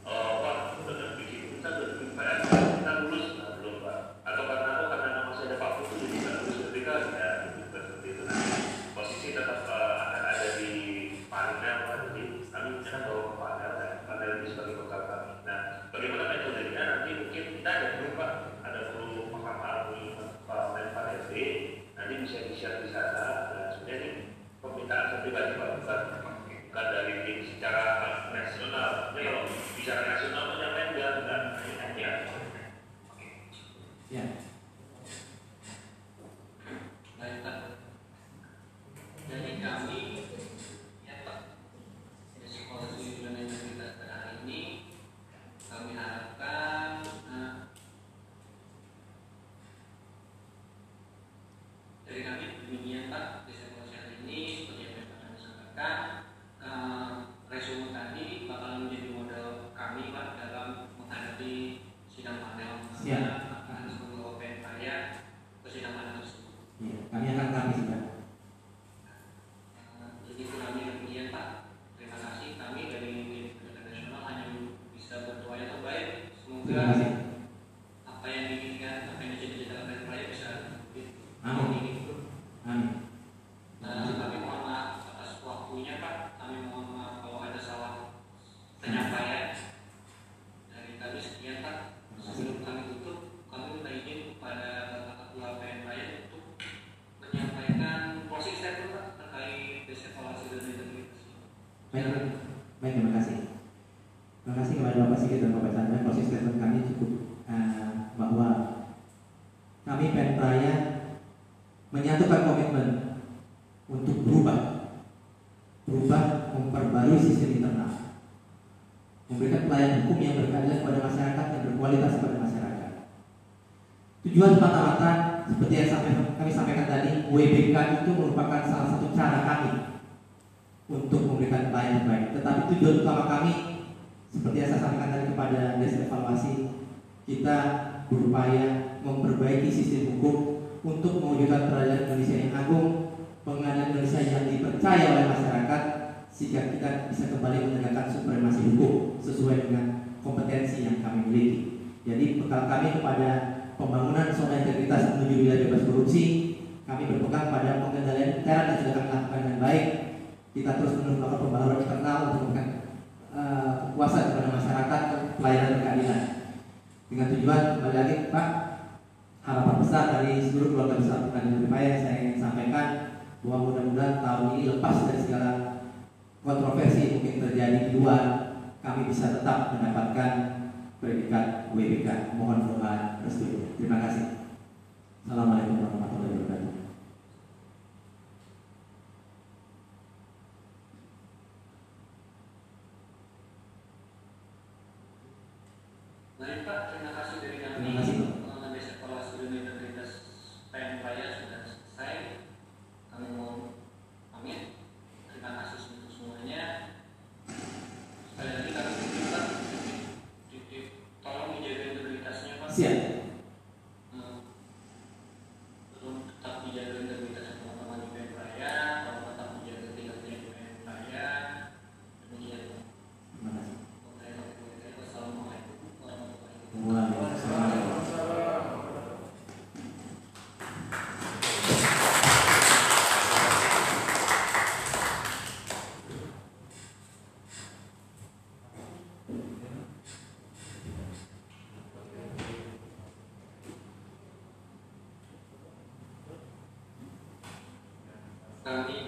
Pak dengan bikin kita bikin PR kita lulus belum Pak. Atau karena nama saya ada Pak Putu jadi nggak lulus ketika ya bukan seperti itu. Nanti posisi tetap akan ada di panel Pak. Jadi kami akan bawa ke panel dan panel ini sebagai bekal kami. Nah, bagaimana metodenya nanti mungkin kita ada perlu Pak, ada perlu pemahaman Pak Menpan SD, nanti bisa di-share di sana. Nah, sebenarnya ini permintaan saya pribadi Pak, bukan dari tim secara nasional. Jadi kalau bicara nasional menyampaikan enggak ini aja. Siap. Baik Pak. Jadi kami ya Pak, sekolah unggulan integritas pada hari ini kami harapkan dari kami demikian Pak, di sekolah hari ini seperti yang Pak sampaikan, resume tadi bakal menjadi modal kami Pak dalam menghadapi sidang panel. Siap. Harus membawa PM Raya ke sidang panel tersebut. Iya, kami akan kami sudah. Jadi kurang lebih demikian Pak. Terima kasih, kami dari Kementerian Nasional hanya bisa berdoa yang terbaik. Semoga Terima kasih. apa yang diinginkan, apa yang dicita-citakan dari Raya bisa Amin. Amin. Kami mohon maaf atas waktunya Pak. Kami mohon maaf kalau ada salah penyampaian dari kami. Sekian Pak. Sebelum kami tutup, kami minta izin kepada Bapak Ketua PM Raya untuk menyampaikan closing statement Pak terkait evaluasi dan integritas. Baik, terima kasih. Terima kasih kepada Bapak Sigit dan Bapak Chandra. Proses statement kami cukup bahwa kami PM Raya menyatukan komitmen untuk berubah, memperbarui sistem internal, memberikan pelayanan hukum yang berkeadilan kepada masyarakat, yang berkualitas kepada masyarakat. Tujuan semata-mata seperti yang kami sampaikan tadi, WBK itu merupakan salah satu cara kami untuk memberikan pelayanan baik. Tetapi tujuan utama kami, seperti yang saya sampaikan tadi kepada Des Evaluasi, kita berupaya memperbaiki sistem hukum untuk mewujudkan peradilan Indonesia yang agung, pengadilan Indonesia yang dipercaya oleh masyarakat, sehingga kita bisa kembali menegakkan supremasi hukum sesuai dengan kompetensi yang kami miliki. Jadi bekal kami kepada pembangunan zona integritas menuju wilayah bebas korupsi, kami berpegang pada pengendalian intern yang sudah kami lakukan dengan baik. Kita terus melakukan pembaharuan internal untuk memberikan kepuasan kepada masyarakat pelayanan keadilan. Dengan tujuan, kembali lagi Pak, harapan besar dari seluruh keluarga besar Pengadilan Negeri Paya saya ingin sampaikan bahwa mudah-mudahan tahun ini lepas dari segala kontroversi yang mungkin terjadi di luar, kami bisa tetap mendapatkan predikat WBK. Mohon doa restu. Terima kasih. Assalamualaikum warahmatullahi wabarakatuh. Baik Pak, terima kasih dari kami. Terima kasih, Pak. Pengembangan Desa Evaluasi Zona Integritas PM Raya sudah selesai. Kami mau pamit. Terima kasih untuk semuanya. Sekali lagi kami minta tolong dijaga integritasnya Pak. Siap. Belum tetap dijaga integritas teman-teman di PM Raya, tolong tetap dijaga tingkatnya di PM Raya. Demikian Pak. Terima kasih. Wassalamualaikum warahmatullahi wabarakatuh. Waalaikumsalam. Kami